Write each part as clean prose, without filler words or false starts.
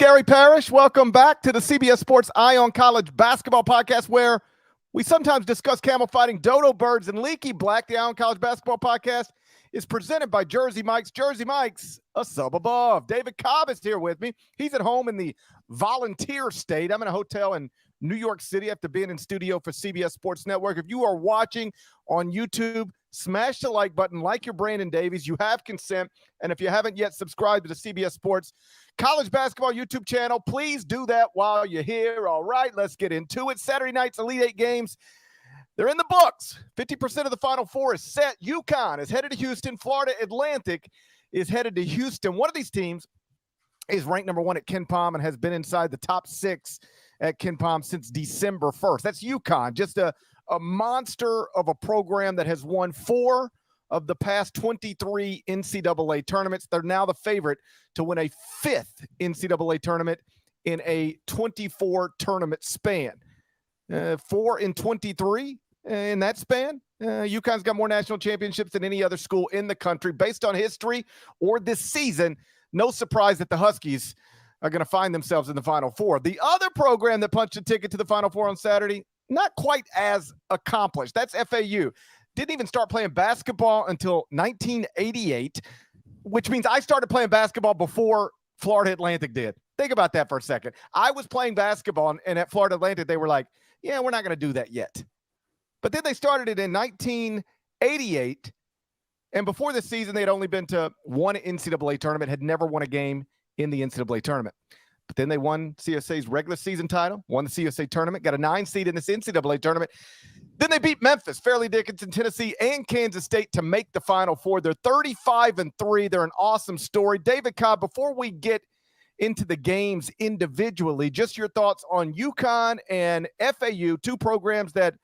Gary Parrish. Welcome back to the CBS Sports Eye on College Basketball podcast, where we sometimes discuss camel fighting, dodo birds, and leaky black. The Eye on College Basketball podcast is presented by Jersey Mike's. Jersey Mike's, a sub above. David Cobb is here with me. He's at home in the Volunteer State. I'm in a hotel in New York City after being in studio for CBS Sports Network. If you are watching on YouTube, smash the like button, like your Brandon Davies. You have consent. And if you haven't yet subscribed to the CBS Sports College Basketball YouTube channel, please do that while you're here. All right, let's get into it. Saturday night's Elite Eight games, they're in the books. 50% of the Final Four is set. UConn is headed to Houston. Florida Atlantic is headed to Houston. One of these teams is ranked number 1 at KenPom and has been inside the top 6 at KenPom since December 1st. That's UConn, just a monster of a program that has won 4 of the past 23 NCAA tournaments. They're now the favorite to win a 5th NCAA tournament in a 24 tournament span. 4 in 23 in that span. UConn's got more national championships than any other school in the country. Based on history or this season, no surprise that the Huskies are going to find themselves in the Final Four. The other program that punched a ticket to the Final Four on Saturday, not quite as accomplished. That's FAU. Didn't even start playing basketball until 1988, which means I started playing basketball before Florida Atlantic did. Think about that for a second. I was playing basketball, and at Florida Atlantic, they were like, yeah, we're not going to do that yet. But then they started it in 1988, and before this season, they had only been to 1 NCAA tournament, had never won a game in the NCAA tournament. But then they won CSA's regular season title, won the CSA tournament, got a 9 seed in this NCAA tournament. Then they beat Memphis, Fairleigh Dickinson, Tennessee, and Kansas State to make the Final Four. They're 35-3. They're an awesome story. David Cobb, before we get into the games individually, just your thoughts on UConn and FAU, 2 programs that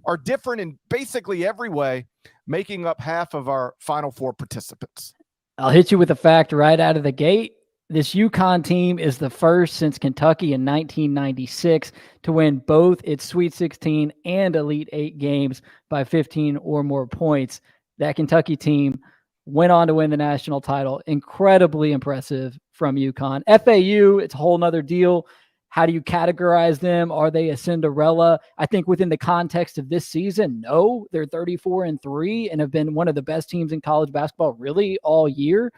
are different in basically every way, making up half of our Final Four participants. I'll hit you with a fact right out of the gate. This UConn team is the first since Kentucky in 1996 to win both its Sweet 16 and Elite 8 games by 15 or more points. That Kentucky team went on to win the national title. Incredibly impressive from UConn. FAU, it's a whole nother deal. How do you categorize them? Are they a Cinderella? I think within the context of this season, no. They're 34-3 and have been one of the best teams in college basketball really all year.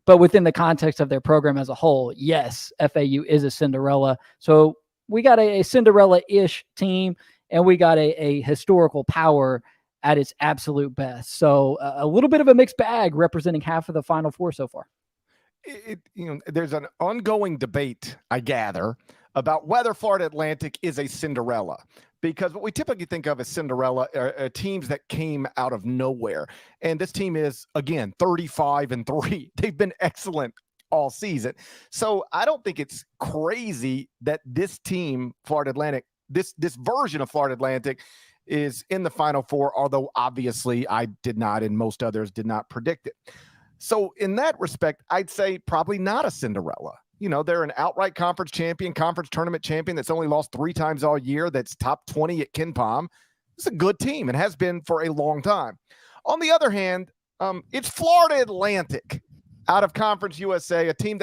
But within the context of their program as a whole, yes, FAU is a Cinderella. So we got a Cinderella-ish team, and we got a historical power at its absolute best. So a little bit of a mixed bag representing half of the Final Four so far. There's an ongoing debate, I gather, about whether Florida Atlantic is a Cinderella. Because what we typically think of as Cinderella are teams that came out of nowhere. And this team is, again, 35-3. They've been excellent all season. So I don't think it's crazy that this team, Florida Atlantic, this version of Florida Atlantic is in the Final Four, although obviously I did not, and most others did not predict it. So in that respect, I'd say probably not a Cinderella. You know, they're an outright conference champion, conference tournament champion that's only lost 3 times all year, that's top 20 at KenPom. It's a good team and has been for a long time. On the other hand, it's Florida Atlantic out of Conference USA, a program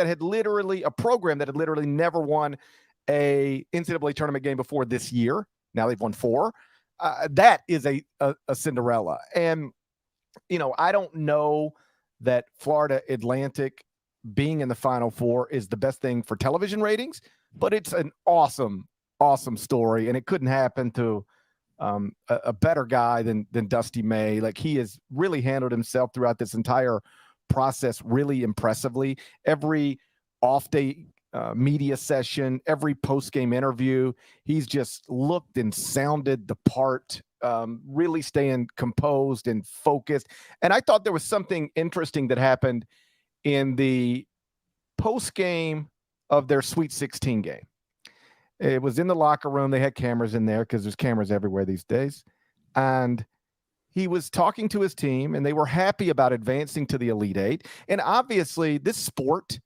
that had literally never won a NCAA tournament game before this year. Now they've won 4. That is a Cinderella. And, you know, I don't know that Florida Atlantic being in the Final Four is the best thing for television ratings, but it's an awesome story, and it couldn't happen to a better guy than Dusty May. Like, he has really handled himself throughout this entire process really impressively. Every off-day media session, every post-game interview, he's just looked and sounded the part, really staying composed and focused. And I thought there was something interesting that happened in the post-game of their Sweet 16 game. It was in the locker room. They had cameras in there because there's cameras everywhere these days. And he was talking to his team, and they were happy about advancing to the Elite Eight. And obviously, this sport,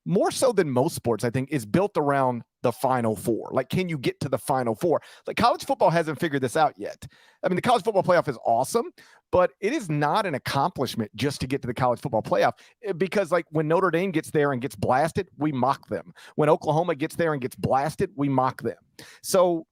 more so than most sports, I think, is built around the Final Four? Like, can you get to the Final Four? Like, college football hasn't figured this out yet. I mean, the college football playoff is awesome, but it is not an accomplishment just to get to the college football playoff, because like when Notre Dame gets there and gets blasted, we mock them. When Oklahoma gets there and gets blasted, we mock them. So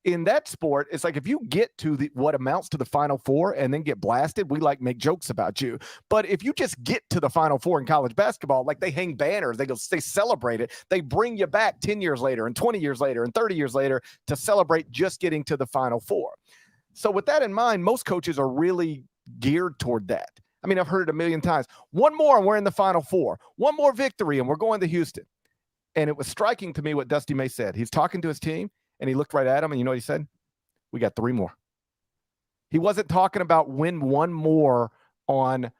in that sport, it's like if you get to what amounts to the Final Four and then get blasted, we like make jokes about you. But if you just get to the Final Four in college basketball, like they hang banners, they celebrate it. They bring you back 10 years later and 20 years later and 30 years later to celebrate just getting to the Final Four. So with that in mind, most coaches are really geared toward that. I mean, I've heard it a million times. One more and we're in the Final Four. One more victory and we're going to Houston. And it was striking to me what Dusty May said. He's talking to his team. And he looked right at him, and you know what he said? We got 3 more. He wasn't talking about win one more on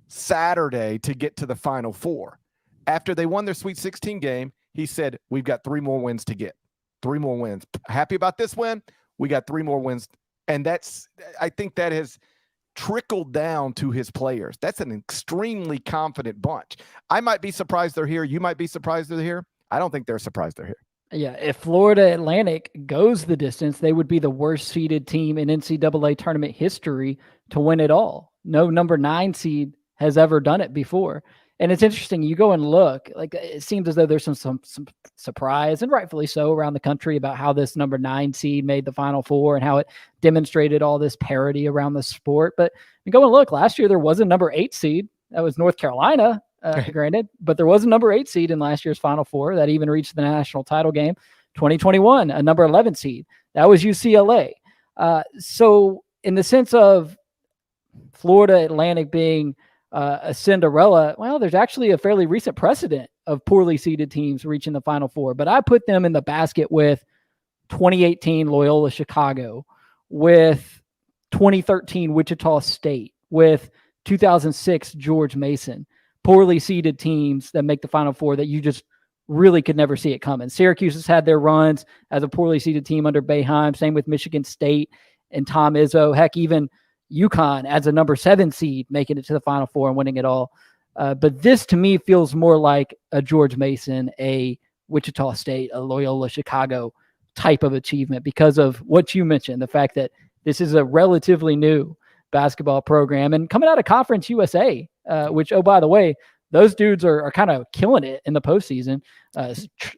Saturday to get to the Final Four. After they won their Sweet 16 game, he said, we've got 3 more wins to get. 3 more wins. Happy about this win? We got 3 more wins. And I think that has trickled down to his players. That's an extremely confident bunch. I might be surprised they're here. You might be surprised they're here. I don't think they're surprised they're here. Yeah, if Florida Atlantic goes the distance, they would be the worst seeded team in NCAA tournament history to win it all. No number 9 seed has ever done it before. And it's interesting. You go and look, like it seems as though there's some surprise, and rightfully so, around the country about how this number 9 seed made the Final Four and how it demonstrated all this parity around the sport. But you go and look, last year there was a number 8 seed. That was North Carolina. Granted, but there was a number 8 seed in last year's Final Four that even reached the national title game. 2021, a number 11 seed. That was UCLA. So in the sense of Florida Atlantic being a Cinderella, well, there's actually a fairly recent precedent of poorly seeded teams reaching the Final Four. But I put them in the basket with 2018 Loyola Chicago, with 2013 Wichita State, with 2006 George Mason. Poorly seeded teams that make the Final Four that you just really could never see it coming. Syracuse has had their runs as a poorly seeded team under Boeheim. Same with Michigan State and Tom Izzo. Heck, even UConn as a number 7 seed making it to the Final Four and winning it all. But this to me feels more like a George Mason, a Wichita State, a Loyola Chicago type of achievement because of what you mentioned, the fact that this is a relatively new basketball program and coming out of Conference USA, which, oh, by the way, those dudes are kind of killing it in the postseason.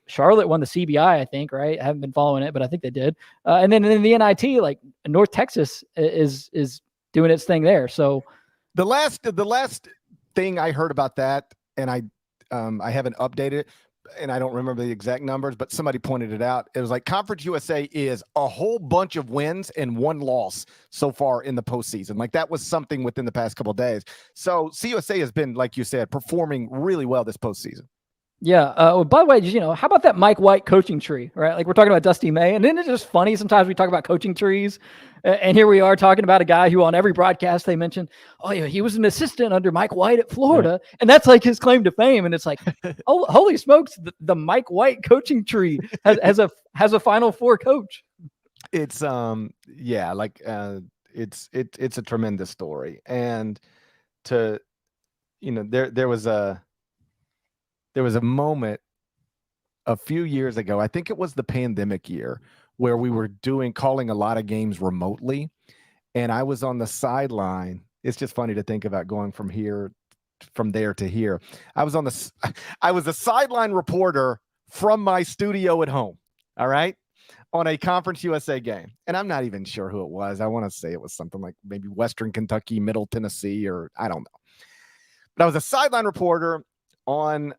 Charlotte won the CBI, I think, right? I haven't been following it, but I think they did. And then in the NIT, like North Texas is doing its thing there. So the last thing I heard about that, and I haven't updated it, and I don't remember the exact numbers, but somebody pointed it out. It was like Conference USA is a whole bunch of wins and 1 loss so far in the postseason. Like that was something within the past couple of days. So CUSA has been, like you said, performing really well this postseason. Yeah. By the way, how about that Mike White coaching tree, right? Like we're talking about Dusty May, and then it's just funny. Sometimes we talk about coaching trees, and here we are talking about a guy who on every broadcast they mention, oh yeah, he was an assistant under Mike White at Florida, and that's like his claim to fame. And it's like, oh, holy smokes, the Mike White coaching tree has a Final Four coach. It's it's a tremendous story, and there was a moment a few years ago, I think it was the pandemic year, where we were calling a lot of games remotely. And I was on the sideline. It's just funny to think about going from there to here. I was a sideline reporter from my studio at home. All right. On a Conference USA game. And I'm not even sure who it was. I want to say it was something like maybe Western Kentucky, Middle Tennessee, or I don't know. But I was a sideline reporter from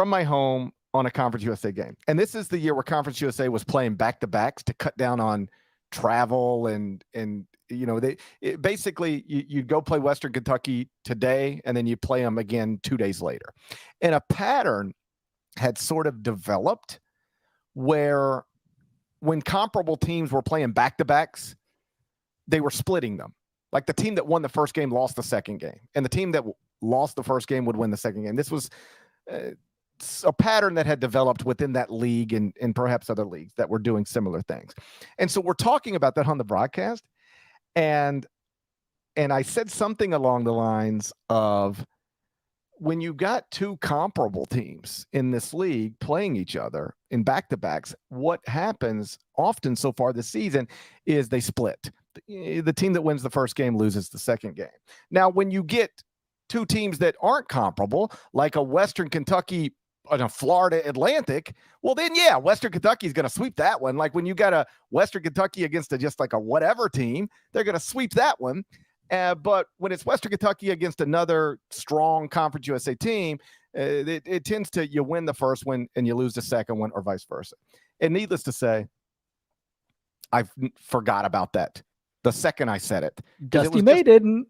my home on a Conference USA game. And this is the year where Conference USA was playing back-to-backs to cut down on travel and basically you'd go play Western Kentucky today and then you play them again 2 days later. And a pattern had sort of developed where when comparable teams were playing back-to-backs, they were splitting them. Like the team that won the first game lost the second game, and the team that lost the first game would win the second game. This was a pattern that had developed within that league and perhaps other leagues that were doing similar things. And so we're talking about that on the broadcast. And I said something along the lines of, when you got two comparable teams in this league playing each other in back-to-backs, what happens often so far this season is they split. The team that wins the first game loses the second game. Now, when you get two teams that aren't comparable, like a Western Kentucky and a Florida Atlantic, well, then, yeah, Western Kentucky is going to sweep that one. Like when you got a Western Kentucky against just like a whatever team, they're going to sweep that one. But when it's Western Kentucky against another strong Conference USA team, it tends to, you win the first one and you lose the second one, or vice versa. And needless to say, I forgot about that the second I said it. Dusty May didn't.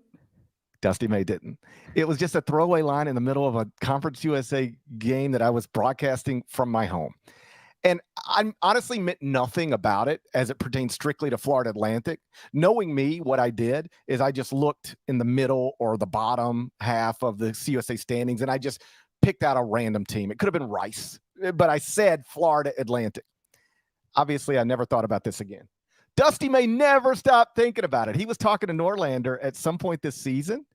It was just a throwaway line in the middle of a Conference USA game that I was broadcasting from my home. And I honestly meant nothing about it as it pertains strictly to Florida Atlantic. Knowing me, what I did is I just looked in the middle or the bottom half of the CUSA standings, and I just picked out a random team. It could have been Rice, but I said Florida Atlantic. Obviously, I never thought about this again. Dusty May never stopped thinking about it. He was talking to Norlander at some point this season,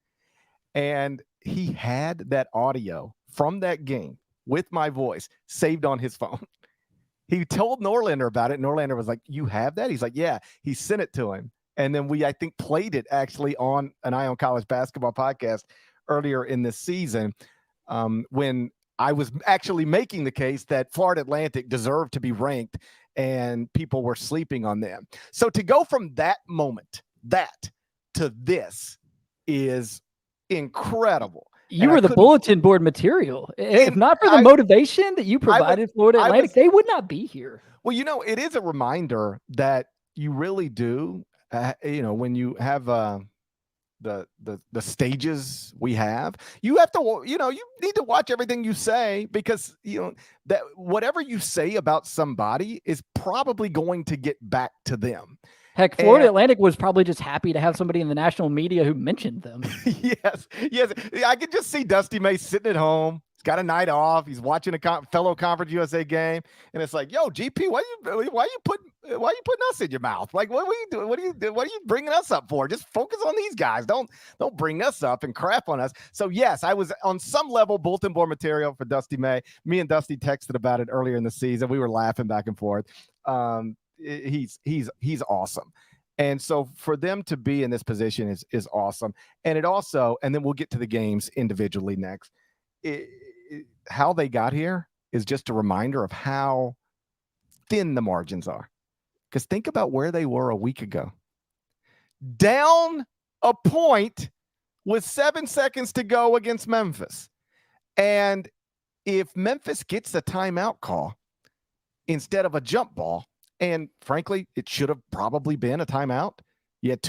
and he had that audio from that game with my voice saved on his phone. He told Norlander about it. Norlander was like, "You have that?" He's like, "Yeah." He sent it to him. And then we, I think, played it actually on an Eye on College basketball podcast earlier in this season, when I was actually making the case that Florida Atlantic deserved to be ranked and people were sleeping on them. So to go from that moment, to this is incredible. You were the bulletin board material. If not for the motivation that you provided Florida Atlantic, they would not be here. Well, it is a reminder that you really do, when you have the stages we have, you have to, you need to watch everything you say, because, that whatever you say about somebody is probably going to get back to them. Heck, Florida Atlantic was probably just happy to have somebody in the national media who mentioned them. Yes. I could just see Dusty May sitting at home. He's got a night off. He's watching a fellow Conference USA game, and it's like, "Yo, GP, why you putting us in your mouth? Like, what are you doing? What are you bringing us up for? Just focus on these guys. Don't bring us up and crap on us." So yes, I was on some level bulletin board material for Dusty May. Me and Dusty texted about it earlier in the season. We were laughing back and forth. He's awesome. And so for them to be in this position is awesome. And it also, and then we'll get to the games individually next. How they got here is just a reminder of how thin the margins are. Because think about where they were a week ago. Down a point with 7 seconds to go against Memphis. And if Memphis gets a timeout call instead of a jump ball, and frankly, it should have probably been a timeout. You had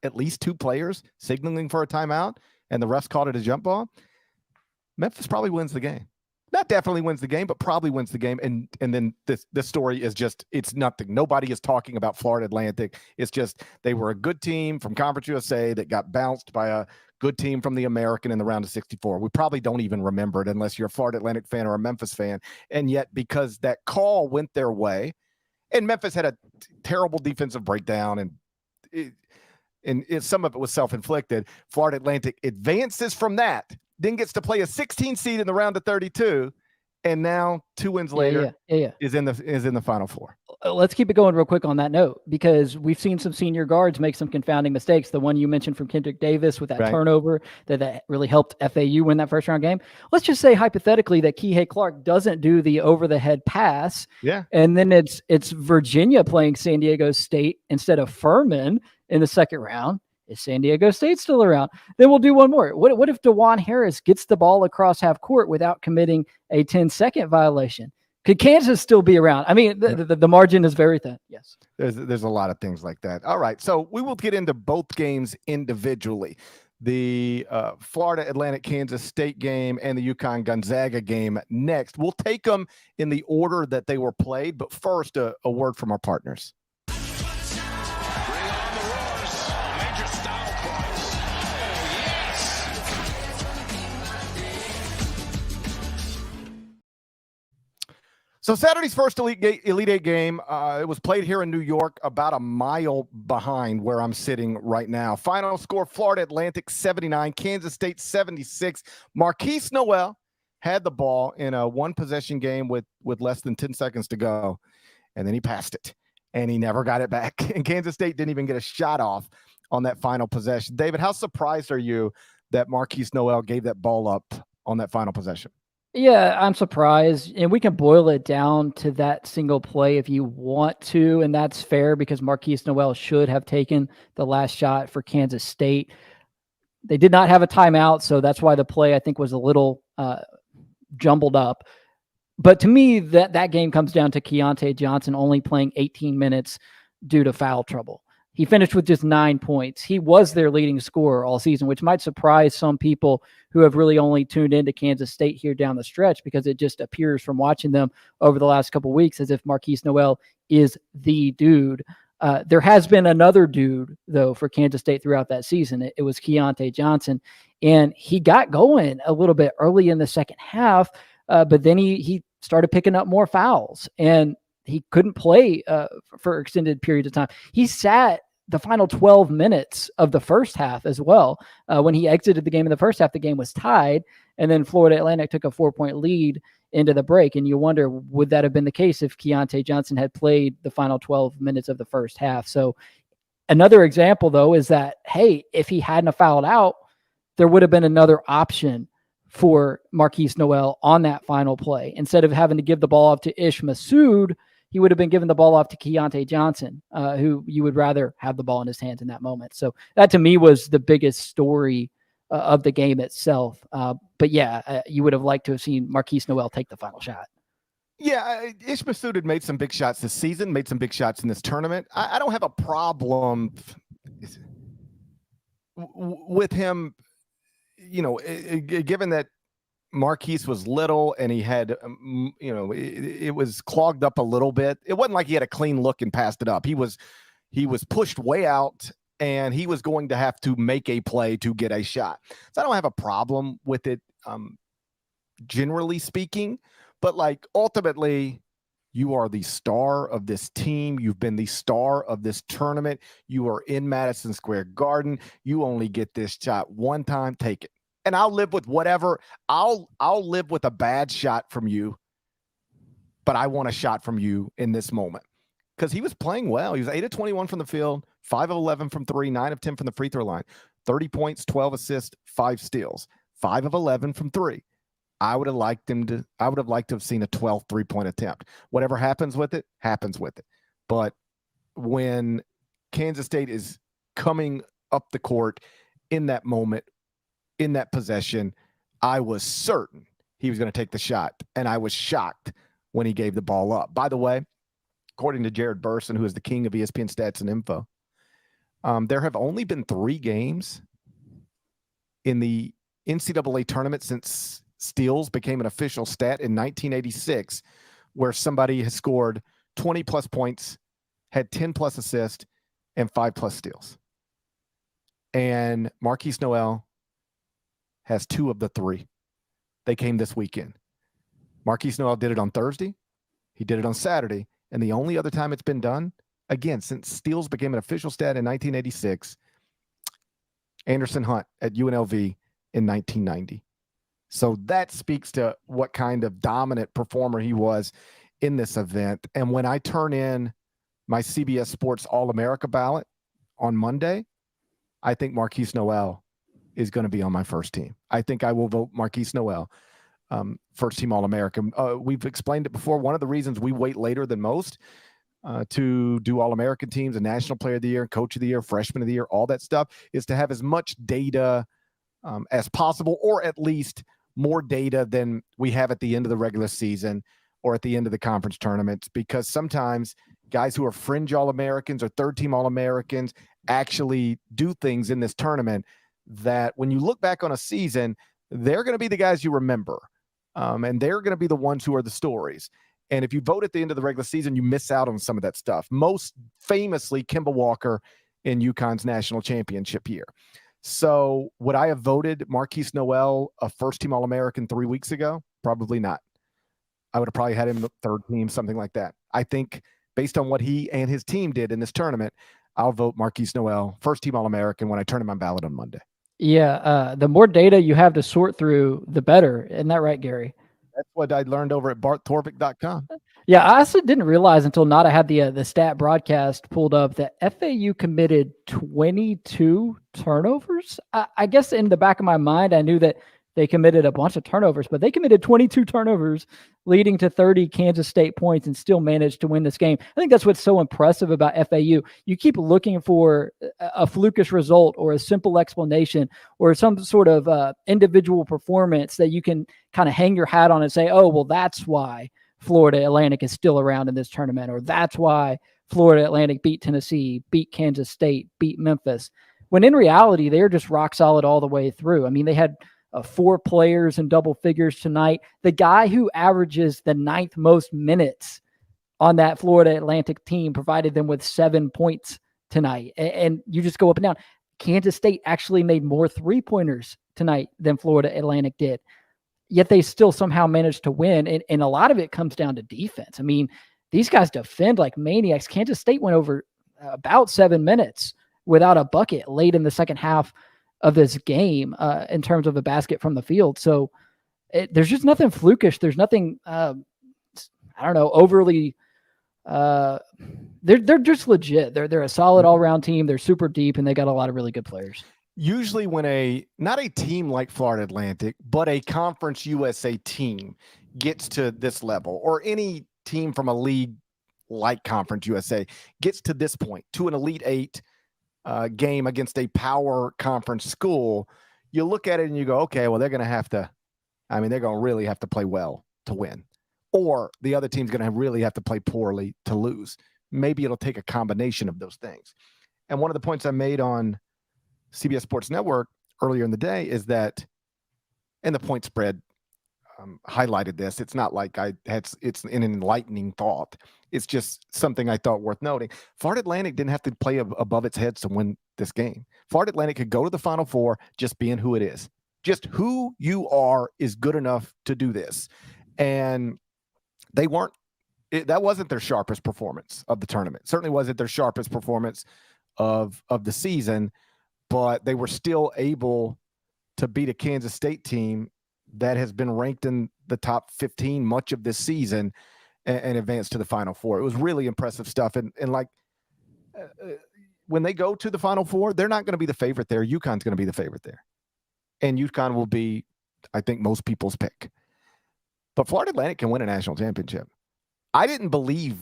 at least two players signaling for a timeout, and the refs called it a jump ball. Memphis probably wins the game. Not definitely wins the game, but probably wins the game. And then this story is just, it's nothing. Nobody is talking about Florida Atlantic. It's just they were a good team from Conference USA that got bounced by a good team from the American in the round of 64. We probably don't even remember it unless you're a Florida Atlantic fan or a Memphis fan. And yet, because that call went their way, and Memphis had a terrible defensive breakdown, and some of it was self-inflicted, Florida Atlantic advances from that, then gets to play a 16 seed in the round of 32, and now 2 wins later is in the Final Four. Let's keep it going real quick on that note, because we've seen some senior guards make some confounding mistakes. The one you mentioned from Kendrick Davis with that turnover that really helped FAU win that first round game. Let's just say hypothetically that Kihei Clark doesn't do the over the head pass. Yeah. And then it's Virginia playing San Diego State instead of Furman in the second round. Is San Diego State still around? Then we'll do one more. What if DeJuan Harris gets the ball across half court without committing a 10-second violation? Could Kansas still be around? I mean, the margin is very thin. Yes. There's a lot of things like that. All right. So we will get into both games individually. The Florida Atlantic Kansas State game and the UConn Gonzaga game next. We'll take them in the order that they were played. But first, a word from our partners. So Saturday's first Elite Eight game, it was played here in New York, about a mile behind where I'm sitting right now. Final score, Florida Atlantic 79, Kansas State 76. Marquise Noel had the ball in a one-possession game with less than 10 seconds to go, and then he passed it, and he never got it back. And Kansas State didn't even get a shot off on that final possession. David, how surprised are you that Marquise Noel gave that ball up on that final possession? Yeah, I'm surprised. And we can boil it down to that single play if you want to. And that's fair because Marquise Noel should have taken the last shot for Kansas State. They did not have a timeout, so that's why the play, I think, was a little jumbled up. But to me, that game comes down to Keontae Johnson only playing 18 minutes due to foul trouble. He finished with just 9 points. He was their leading scorer all season, which might surprise some people who have really only tuned into Kansas State here down the stretch, because it just appears from watching them over the last couple of weeks as if Marquise Noel is the dude. There has been another dude, though, for Kansas State throughout that season. It was Keontae Johnson, and he got going a little bit early in the second half, but then he started picking up more fouls, and he couldn't play for extended periods of time. He sat the final 12 minutes of the first half as well. When he exited the game in the first half, the game was tied, and then Florida Atlantic took a 4-point lead into the break. And you wonder, would that have been the case if Keontae Johnson had played the final 12 minutes of the first half? So another example, though, is that, hey, if he hadn't have fouled out, there would have been another option for Marquise Noel on that final play. Instead of having to give the ball off to Ish Massoud, he would have been giving the ball off to Keontae Johnson, who you would rather have the ball in his hands in that moment. So that, to me, was the biggest story of the game itself. But yeah, you would have liked to have seen Marquise Noel take the final shot. Yeah, Ish Massoud had made some big shots this season, made some big shots in this tournament. I don't have a problem with him, given that Marquise was little and he had, it was clogged up a little bit. It wasn't like he had a clean look and passed it up. He was pushed way out, and he was going to have to make a play to get a shot. So I don't have a problem with it, generally speaking, but like ultimately you are the star of this team. You've been the star of this tournament. You are in Madison Square Garden. You only get this shot one time. Take it. And I'll live with whatever. I'll live with a bad shot from you, but I want a shot from you in this moment, because he was playing well. He was 8 of 21 from the field, 5 of 11 from 3, 9 of 10 from the free throw line, 30 points, 12 assists, 5 steals, 5 of 11 from 3. I would have liked to have seen a 12th 3-point attempt. Whatever happens with it, happens with it. But when Kansas State is coming up the court in that moment, in that possession, I was certain he was going to take the shot, and I was shocked when he gave the ball up. By the way, according to Jared Burson, who is the king of ESPN Stats and Info, there have only been 3 games in the NCAA tournament since steals became an official stat in 1986 where somebody has scored 20-plus points, had 10-plus assists, and 5-plus steals. And Marquise Noel has 2 of the 3. They came this weekend. Marquise Noel did it on Thursday. He did it on Saturday. And the only other time it's been done, again, since steals became an official stat in 1986, Anderson Hunt at UNLV in 1990. So that speaks to what kind of dominant performer he was in this event. And when I turn in my CBS Sports All-America ballot on Monday, I think Marquise Noel is going to be on my first team. I think I will vote Marquise Noel, first team All-American. We've explained it before. One of the reasons we wait later than most to do All-American teams, and National Player of the Year, Coach of the Year, Freshman of the Year, all that stuff, is to have as much data as possible, or at least more data than we have at the end of the regular season or at the end of the conference tournaments, because sometimes guys who are fringe All-Americans or third-team All-Americans actually do things in this tournament that when you look back on a season, they're going to be the guys you remember. And they're going to be the ones who are the stories. And if you vote at the end of the regular season, you miss out on some of that stuff. Most famously, Kemba Walker in UConn's national championship year. So would I have voted Marquise Noel a first-team All-American 3 weeks ago? Probably not. I would have probably had him third team, something like that. I think based on what he and his team did in this tournament, I'll vote Marquise Noel first team All-American when I turn in my ballot on Monday. Yeah, the more data you have to sort through, the better. Isn't that right, Gary? That's what I learned over at barttorvik.com. Yeah, I also didn't realize until Nada had the stat broadcast pulled up that FAU committed 22 turnovers. I guess in the back of my mind, I knew that they committed a bunch of turnovers, but they committed 22 turnovers, leading to 30 Kansas State points and still managed to win this game. I think that's what's so impressive about FAU. You keep looking for a flukish result or a simple explanation or some sort of individual performance that you can kind of hang your hat on and say, oh, well, that's why Florida Atlantic is still around in this tournament, or that's why Florida Atlantic beat Tennessee, beat Kansas State, beat Memphis. When in reality, they're just rock solid all the way through. I mean, they had 4 players in double figures tonight. The guy who averages the 9th most minutes on that Florida Atlantic team provided them with 7 points tonight. And you just go up and down. Kansas State actually made more 3-pointers tonight than Florida Atlantic did. Yet they still somehow managed to win. And a lot of it comes down to defense. I mean, these guys defend like maniacs. Kansas State went over about 7 minutes without a bucket late in the second half of this game in terms of a basket from the field. So there's just nothing flukish. There's nothing, I don't know, overly, they're just legit. They're a solid all-around team. They're super deep, and they got a lot of really good players. Usually when not a team like Florida Atlantic, but a Conference USA team gets to this level, or any team from a league like Conference USA gets to this point, to an Elite Eight game against a power conference school, you look at it and you go, okay, well, they're going to really have to play well to win. Or the other team's going to really have to play poorly to lose. Maybe it'll take a combination of those things. And one of the points I made on CBS Sports Network earlier in the day is that, and the point spread highlighted this. It's not like it's an enlightening thought. It's just something I thought worth noting. Florida Atlantic didn't have to play above its heads to win this game. Florida Atlantic could go to the Final Four just being who it is. Just who you are is good enough to do this. And they weren't, that wasn't their sharpest performance of the tournament. Certainly wasn't their sharpest performance of the season, but they were still able to beat a Kansas State team that has been ranked in the top 15 much of this season and advance to the Final Four. It was really impressive stuff. And when they go to the Final Four, they're not going to be the favorite there. UConn's going to be the favorite there. And UConn will be, I think, most people's pick. But Florida Atlantic can win a national championship. I didn't believe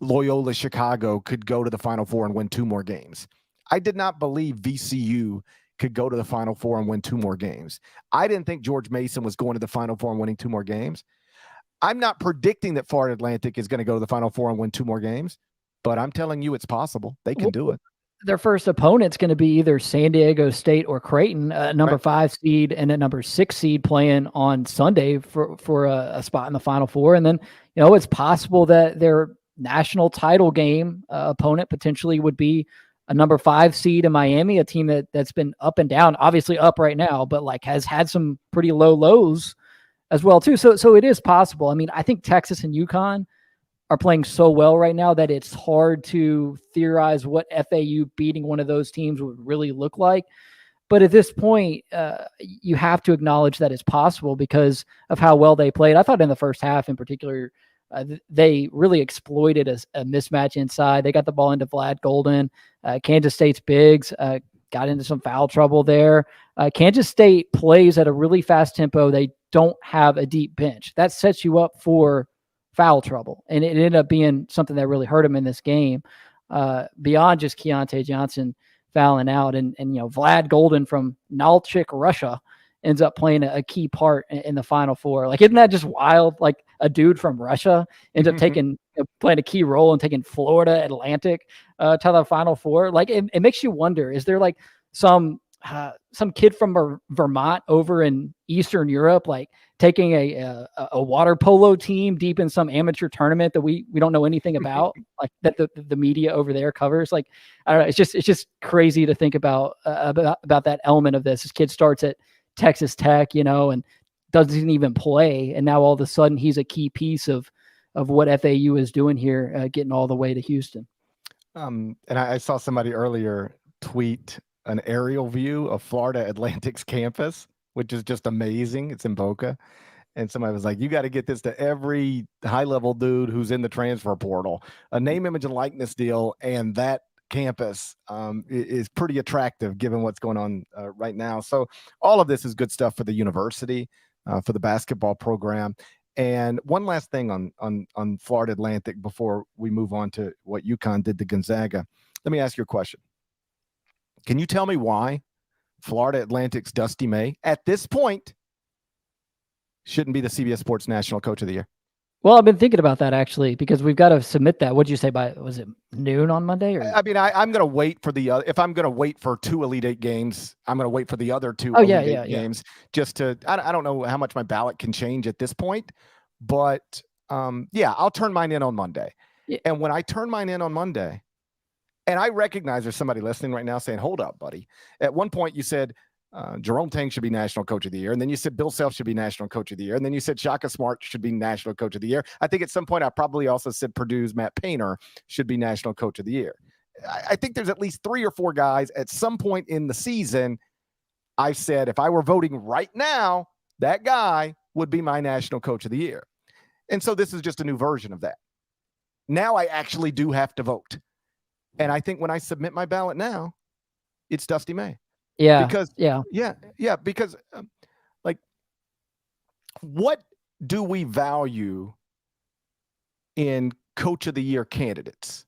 Loyola Chicago could go to the Final Four and win 2 more games. I did not believe VCU could go to the Final Four and win 2 more games. I didn't think George Mason was going to the Final Four and winning 2 more games. I'm not predicting that Florida Atlantic is going to go to the Final Four and win 2 more games, but I'm telling you it's possible. They can do it. Their first opponent's going to be either San Diego State or Creighton, a number 5 seed and a number 6 seed playing on Sunday for a spot in the Final Four. And then, it's possible that their national title game opponent potentially would be a number 5 seed in Miami, a team that's been up and down, obviously up right now, but has had some pretty low lows as well too. So it is possible. I mean, I think Texas and UConn are playing so well right now that it's hard to theorize what FAU beating one of those teams would really look like. But at this point, you have to acknowledge that it's possible because of how well they played. I thought in the first half in particular, they really exploited a mismatch inside. They got the ball into Vlad Golden. Kansas State's bigs got into some foul trouble there. Kansas State plays at a really fast tempo. They don't have a deep bench. That sets you up for foul trouble. And it ended up being something that really hurt him in this game, beyond just Keontae Johnson fouling out. And Vlad Golden from Nalchik, Russia, ends up playing a key part in the Final Four. Isn't that just wild? A dude from Russia ends up playing a key role and taking Florida Atlantic to the Final Four. It makes you wonder, is there some kid from Vermont over in Eastern Europe, taking a water polo team deep in some amateur tournament that we don't know anything about, that the media over there covers? I don't know. It's just crazy to think about that element of this. This kid starts at Texas Tech, and doesn't even play, and now all of a sudden he's a key piece of what FAU is doing here, getting all the way to Houston. And I saw somebody earlier tweet an aerial view of Florida Atlantic's campus, which is just amazing. It's in Boca. And somebody was like, you got to get this to every high-level dude who's in the transfer portal. A name, image, and likeness deal, and that campus is pretty attractive given what's going on right now. So all of this is good stuff for the university, for the basketball program. And one last thing on Florida Atlantic before we move on to what UConn did to Gonzaga. Let me ask you a question. Can you tell me why Florida Atlantic's Dusty May, at this point, shouldn't be the CBS Sports National Coach of the Year? Well, I've been thinking about that actually, because we've got to submit that. What'd you say was it noon on Monday? Or? I mean, I'm going to wait for the other. If I'm going to wait for 2 Elite Eight games, I'm going to wait for the other 2 Elite Eight games just to. I don't know how much my ballot can change at this point, but I'll turn mine in on Monday. Yeah. And when I turn mine in on Monday, and I recognize there's somebody listening right now saying, "Hold up, buddy." At one point, you said Jerome Tang should be National Coach of the Year. And then you said Bill Self should be National Coach of the Year. And then you said Shaka Smart should be National Coach of the Year. I think at some point I probably also said Purdue's Matt Painter should be National Coach of the Year. I think there's at least 3 or 4 guys at some point in the season I said if I were voting right now, that guy would be my National Coach of the Year. And so this is just a new version of that. Now I actually do have to vote. And I think when I submit my ballot now, it's Dusty May. Yeah. Because because like, what do we value in Coach of the Year candidates?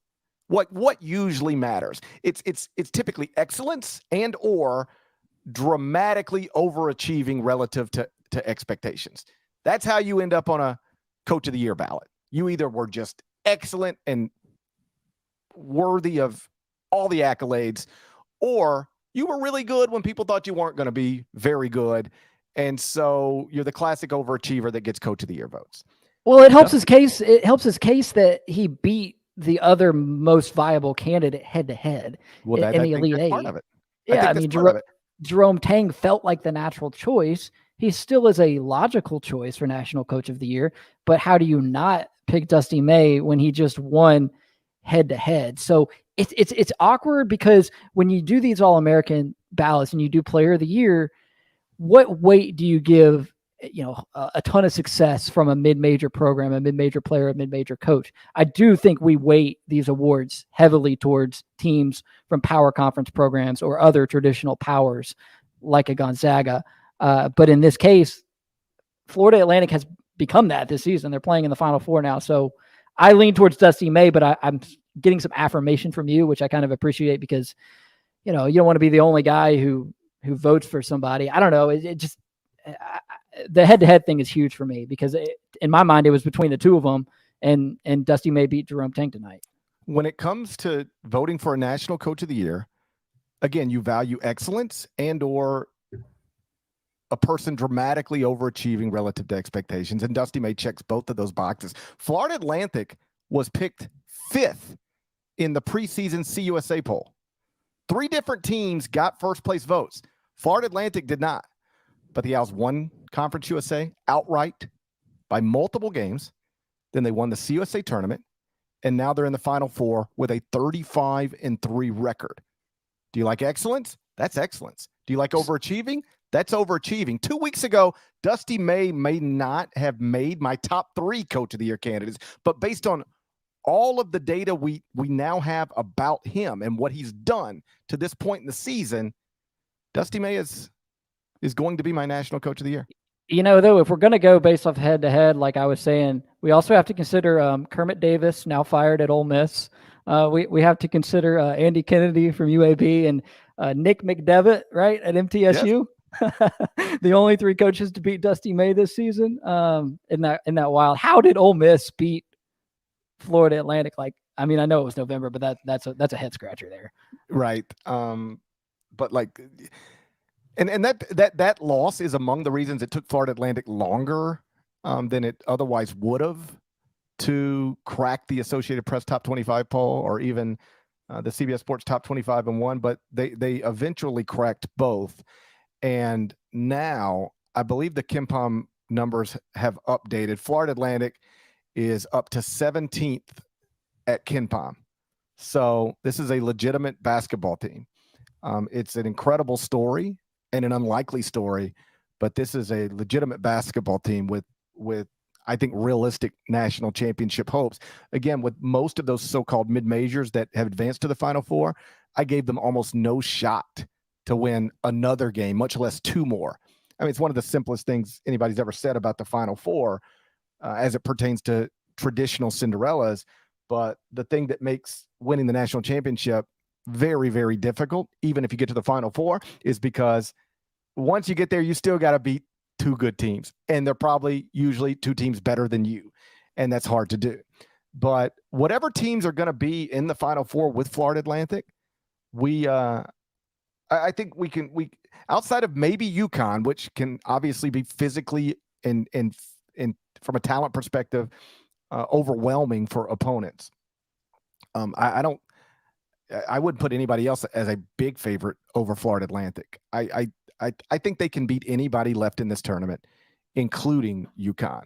What usually matters? It's typically excellence and or dramatically overachieving relative to expectations. That's how you end up on a Coach of the Year ballot. You either were just excellent and worthy of all the accolades, or you were really good when people thought you weren't going to be very good. And so you're the classic overachiever that gets Coach of the Year votes. Well, it helps his case. It helps his case that he beat the other most viable candidate head to head in the Elite Eight. Part of it. Yeah, I mean, Jerome Tang felt like the natural choice. He still is a logical choice for National Coach of the Year. But how do you not pick Dusty May when he just won head to head? So it's awkward, because when you do these All-American ballots and you do Player of the Year, what weight do you give, a ton of success from a mid-major program, a mid-major player, a mid-major coach? I do think we weight these awards heavily towards teams from power conference programs or other traditional powers like a Gonzaga. But in this case, Florida Atlantic has become that this season. They're playing in the Final Four now. So I lean towards Dusty May, but I'm getting some affirmation from you, which I kind of appreciate, because, you don't want to be the only guy who votes for somebody. I don't know. The head-to-head thing is huge for me, because in my mind, it was between the two of them, and Dusty May beat Jerome Tang tonight. When it comes to voting for a National Coach of the Year, again, you value excellence and or a person dramatically overachieving relative to expectations, and Dusty May checks both of those boxes. Florida Atlantic was picked 5th in the preseason CUSA poll. 3 different teams got first place votes. Florida Atlantic did not, but the Owls won Conference USA outright by multiple games. Then they won the CUSA tournament, and now they're in the Final Four with a 35-3 record. Do you like excellence? That's excellence. Do you like overachieving? That's overachieving. 2 weeks ago, Dusty May not have made my top 3 Coach of the Year candidates, but based on all of the data we now have about him and what he's done to this point in the season, Dusty May is going to be my National Coach of the Year. Though, if we're going to go based off head-to-head, like I was saying, we also have to consider Kermit Davis, now fired at Ole Miss. We have to consider Andy Kennedy from UAB and Nick McDevitt, right, at MTSU. Yes. The only 3 coaches to beat Dusty May this season. In that wild. How did Ole Miss beat Florida Atlantic? I know it was November, but that's a head scratcher there. Right. But like, and that loss is among the reasons it took Florida Atlantic longer than it otherwise would have to crack the Associated Press top 25 poll, or even the CBS Sports top 25 and 1, but they eventually cracked both. And now I believe the KenPom numbers have updated. Florida Atlantic is up to 17th at KenPom. So this is a legitimate basketball team. It's an incredible story and an unlikely story, but this is a legitimate basketball team with I think realistic national championship hopes. Again, with most of those so-called mid-majors that have advanced to the Final Four, I gave them almost no shot to win another game, much less two more. I mean, it's one of the simplest things anybody's ever said about the Final Four as it pertains to traditional Cinderellas. But the thing that makes winning the national championship very, very difficult, even if you get to the Final Four, is because once you get there, you still got to beat two good teams. And they're probably usually two teams better than you. And that's hard to do. But whatever teams are going to be in the Final Four with Florida Atlantic, I think we outside of maybe UConn, which can obviously be physically and from a talent perspective, overwhelming for opponents. I wouldn't put anybody else as a big favorite over Florida Atlantic. I think they can beat anybody left in this tournament, including UConn.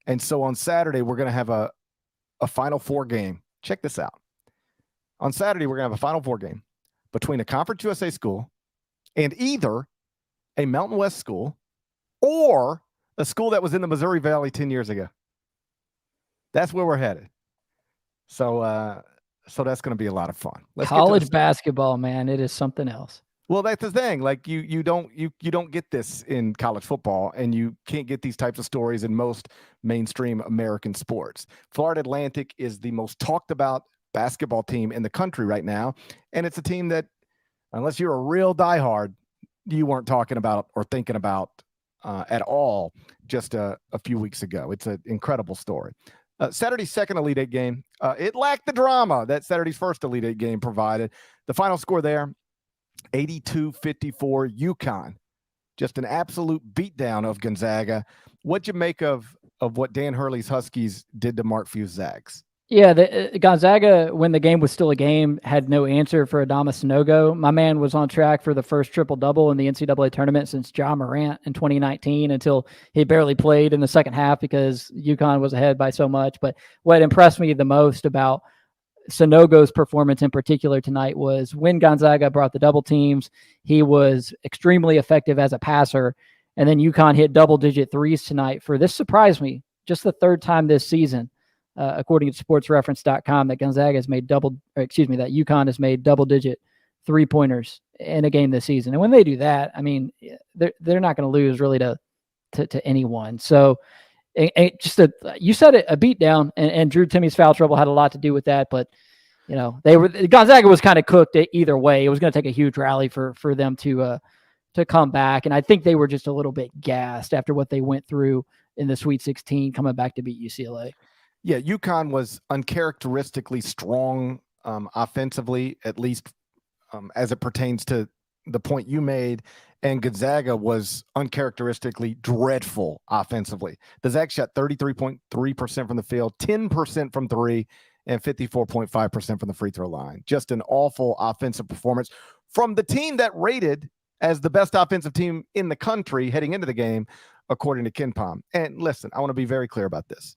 And so on Saturday, we're going to have a Final Four game. Check this out. On Saturday, we're going to have a Final Four game between a Conference USA school and either a Mountain West school or a school that was in the Missouri Valley 10 years ago. That's where we're headed. So that's going to be a lot of fun. College basketball, man, it is something else. Well, that's the thing. Like you don't get this in college football, and you can't get these types of stories in most mainstream American sports. Florida Atlantic is the most talked about basketball team in the country right now, and it's a team that, unless you're a real diehard, you weren't talking about or thinking about at all just a few weeks ago. It's an incredible story. Saturday's second Elite Eight game, it lacked the drama that Saturday's first Elite Eight game provided. The final score there, 82-54 UConn. Just an absolute beatdown of Gonzaga. What'd you make of what Dan Hurley's Huskies did to Mark Few's Zags? Yeah, Gonzaga, when the game was still a game, had no answer for Adama Sanogo. My man was on track for the first triple-double in the NCAA tournament since Ja Morant in 2019 until he barely played in the second half because UConn was ahead by so much. But what impressed me the most about Sanogo's performance in particular tonight was when Gonzaga brought the double teams, he was extremely effective as a passer. And then UConn hit double-digit threes tonight for, this surprised me, just the third time this season. According to sportsreference.com, that that UConn has made double-digit three-pointers in a game this season. And when they do that, I mean, they're not going to lose really to anyone. So you said it, a beatdown, and Drew Timmy's foul trouble had a lot to do with that. But Gonzaga was kind of cooked either way. It was going to take a huge rally for them to come back, and I think they were just a little bit gassed after what they went through in the Sweet 16, coming back to beat UCLA. Yeah, UConn was uncharacteristically strong offensively, at least as it pertains to the point you made, and Gonzaga was uncharacteristically dreadful offensively. The Zags shot 33.3% from the field, 10% from three, and 54.5% from the free throw line. Just an awful offensive performance from the team that rated as the best offensive team in the country heading into the game, according to KenPom. And listen, I want to be very clear about this.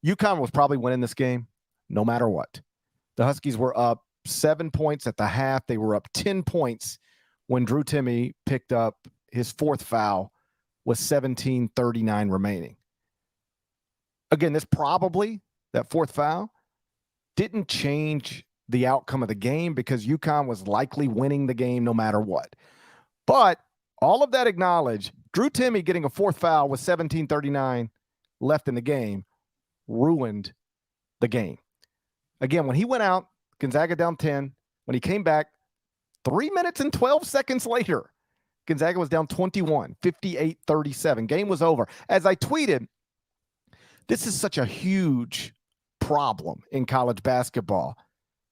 UConn was probably winning this game no matter what. The Huskies were up 7 points at the half. They were up 10 points when Drew Timme picked up his fourth foul with 17:39 remaining. Again, that fourth foul didn't change the outcome of the game because UConn was likely winning the game no matter what. But all of that acknowledged, Drew Timme getting a fourth foul with 17:39 left in the game ruined the game. Again, when he went out, Gonzaga down 10. When he came back, 3 minutes and 12 seconds later, Gonzaga was down 21, 58-37. Game was over. As I tweeted, this is such a huge problem in college basketball.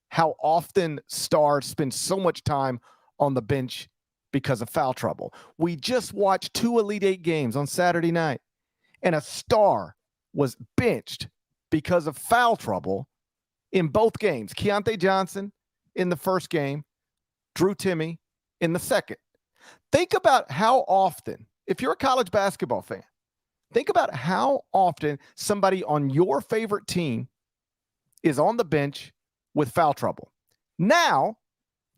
How often stars spend so much time on the bench because of foul trouble. We just watched 2 Elite Eight games on Saturday night, and a star was benched because of foul trouble in both games. Keontae Johnson in the first game, Drew Timme in the second. Think about how often, if you're a college basketball fan, Think about how often somebody on your favorite team is on the bench with foul trouble. Now,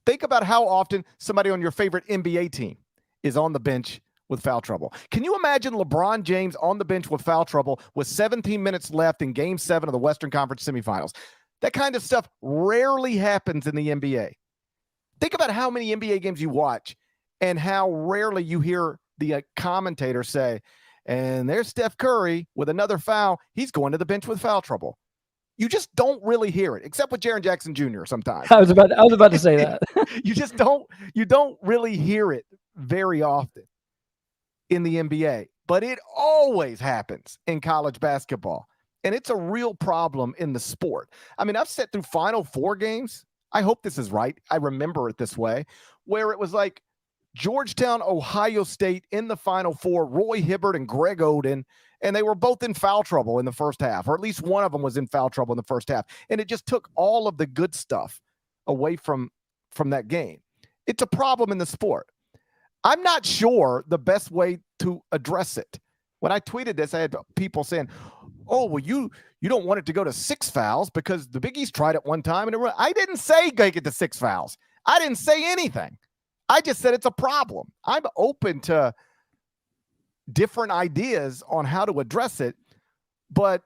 think about how often somebody on your favorite NBA team is on the bench with foul trouble. Can you imagine LeBron James on the bench with foul trouble with 17 minutes left in Game 7 of the Western Conference semifinals? That kind of stuff rarely happens in the NBA. Think about how many NBA games you watch and how rarely you hear the commentator say, and there's Steph Curry with another foul. He's going to the bench with foul trouble. You just don't really hear it, except with Jaren Jackson Jr. sometimes. I was about to say that. You don't really hear it very often in the NBA, but it always happens in college basketball. And it's a real problem in the sport. I mean, I've sat through Final Four games. I hope this is right. I remember it this way, where it was like Georgetown, Ohio State in the Final Four, Roy Hibbert and Greg Oden, and they were both in foul trouble in the first half, or at least one of them was in foul trouble in the first half. And it just took all of the good stuff away from that game. It's a problem in the sport. I'm not sure the best way to address it. When I tweeted this, I had people saying, oh, well, you don't want it to go to 6 fouls because the Big East tried it one time. And I didn't say get it to 6 fouls. I didn't say anything. I just said it's a problem. I'm open to different ideas on how to address it, but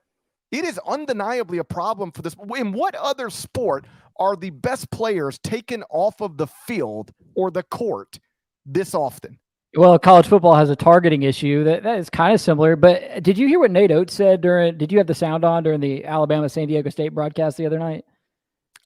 it is undeniably a problem for this. In what other sport are the best players taken off of the field or the court this often? Well, college football has a targeting issue that is kind of similar. But did you hear what Nate Oates said did you have the sound on during the Alabama-San Diego State broadcast the other night?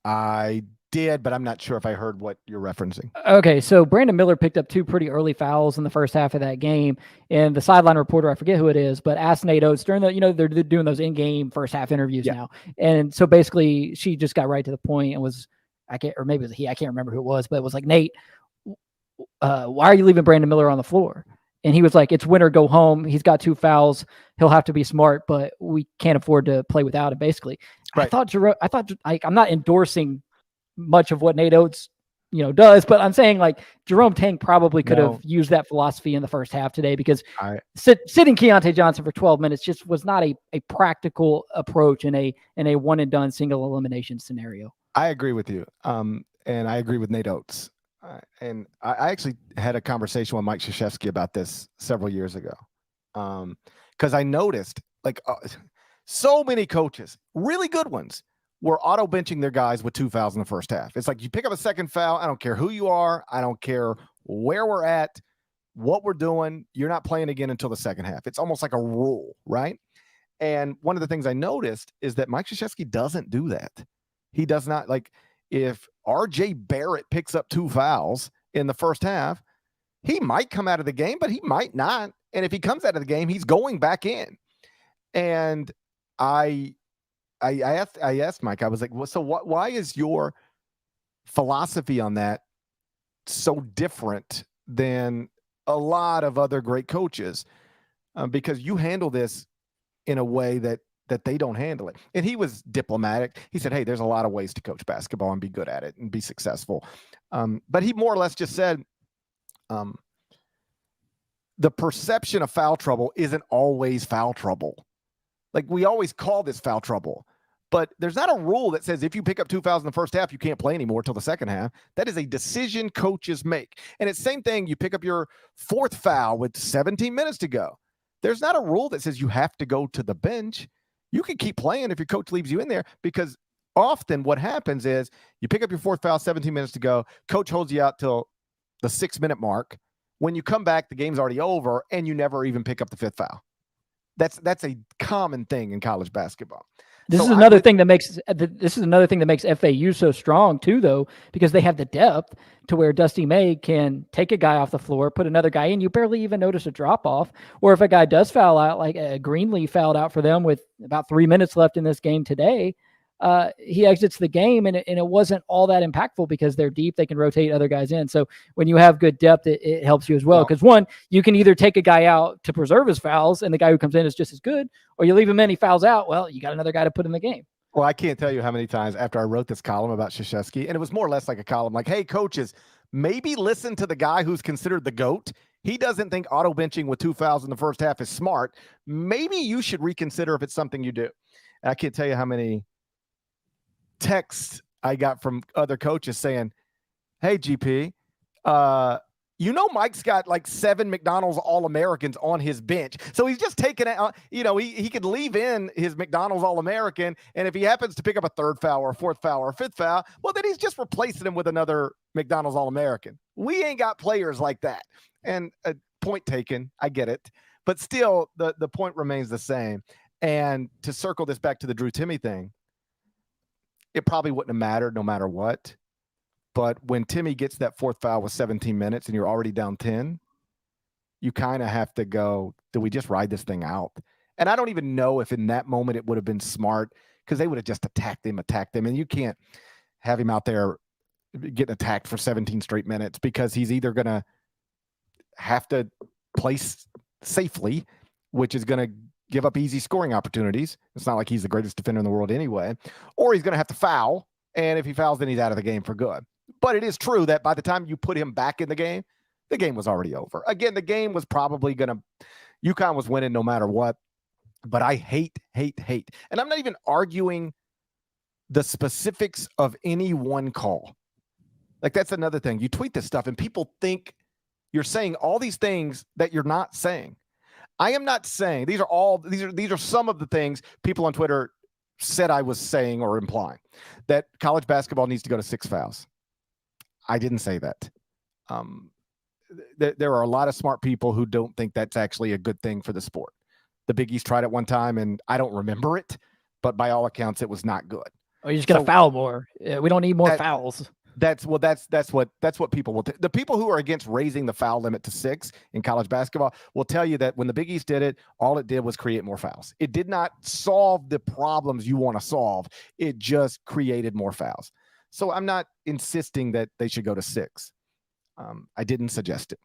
I did, but I'm not sure if I heard what you're referencing. Okay, so Brandon Miller picked up 2 pretty early fouls in the first half of that game, and the sideline reporter, I forget who it is, but asked Nate Oates during they're doing those in-game first half interviews now, and so basically she just got right to the point and was, I can't remember who it was, but it was like, Nate, why are you leaving Brandon Miller on the floor? And he was like, it's win or go home. He's got 2 fouls. He'll have to be smart, but we can't afford to play without him, basically. Right. I thought I'm not endorsing much of what Nate Oates, does, but I'm saying like Jerome Tang probably could have used that philosophy in the first half today, because sitting Keontae Johnson for 12 minutes just was not a practical approach in a one and done single elimination scenario. I agree with you. And I agree with Nate Oates. And I actually had a conversation with Mike Krzyzewski about this several years ago. Because I noticed so many coaches, really good ones, were auto benching their guys with 2 fouls in the first half. It's like you pick up a second foul. I don't care who you are. I don't care where we're at, what we're doing. You're not playing again until the second half. It's almost like a rule, right? And one of the things I noticed is that Mike Krzyzewski doesn't do that. He does not. Like, if RJ Barrett picks up 2 fouls in the first half, he might come out of the game, but he might not. And if he comes out of the game, he's going back in. And I asked Mike, I was like, well, so why is your philosophy on that so different than a lot of other great coaches? Because you handle this in a way that they don't handle it. And he was diplomatic. He said, hey, there's a lot of ways to coach basketball and be good at it and be successful. But he more or less just said, the perception of foul trouble isn't always foul trouble. Like, we always call this foul trouble, but there's not a rule that says if you pick up 2 fouls in the first half, you can't play anymore till the second half. That is a decision coaches make. And it's the same thing. You pick up your 4th foul with 17 minutes to go. There's not a rule that says you have to go to the bench. You can keep playing if your coach leaves you in there, because often what happens is you pick up your 4th foul, 17 minutes to go. Coach holds you out till the 6-minute mark. When you come back, the game's already over and you never even pick up the 5th foul. That's a common thing in college basketball. This is another thing that makes FAU so strong too, though, because they have the depth to where Dusty May can take a guy off the floor, put another guy in. You barely even notice a drop off. Or if a guy does foul out, like Greenlee fouled out for them with about 3 minutes left in this game today, he exits the game, and it wasn't all that impactful because they're deep. They can rotate other guys in. So when you have good depth, it helps you as well. Because one, you can either take a guy out to preserve his fouls, and the guy who comes in is just as good, or you leave him in, he fouls out. Well, you got another guy to put in the game. Well, I can't tell you how many times after I wrote this column about Krzyzewski, and it was more or less like a column like, hey, coaches, maybe listen to the guy who's considered the GOAT. He doesn't think auto benching with 2 fouls in the first half is smart. Maybe you should reconsider if it's something you do. I can't tell you how many texts I got from other coaches saying, hey, GP, Mike's got like 7 McDonald's All-Americans on his bench. So he's just taking it, he could leave in his McDonald's All-American. And if he happens to pick up a 3rd foul or a 4th foul or a 5th foul, well, then he's just replacing him with another McDonald's All-American. We ain't got players like that. And point taken, I get it. But still, the point remains the same. And to circle this back to the Drew Timme thing, it probably wouldn't have mattered no matter what. But when Timme gets that 4th foul with 17 minutes and you're already down 10, you kind of have to go, do we just ride this thing out? And I don't even know if in that moment it would have been smart, because they would have just attacked him. And you can't have him out there getting attacked for 17 straight minutes, because he's either going to have to place safely, which is going to give up easy scoring opportunities. It's not like he's the greatest defender in the world anyway. Or he's going to have to foul. And if he fouls, then he's out of the game for good. But it is true that by the time you put him back in the game was already over. Again, the game was probably UConn was winning no matter what. But I hate. And I'm not even arguing the specifics of any one call. Like, that's another thing. You tweet this stuff and people think you're saying all these things that you're not saying. I am not saying these are some of the things people on Twitter said I was saying or implying, that college basketball needs to go to 6 fouls. I didn't say that. There are a lot of smart people who don't think that's actually a good thing for the sport. The Big East tried it one time, and I don't remember it, but by all accounts, it was not good. Oh, you're just going to foul more. We don't need more fouls. That's what people will. The people who are against raising the foul limit to 6 in college basketball will tell you that when the Big East did it, all it did was create more fouls. It did not solve the problems you want to solve. It just created more fouls. So I'm not insisting that they should go to 6. I didn't suggest it,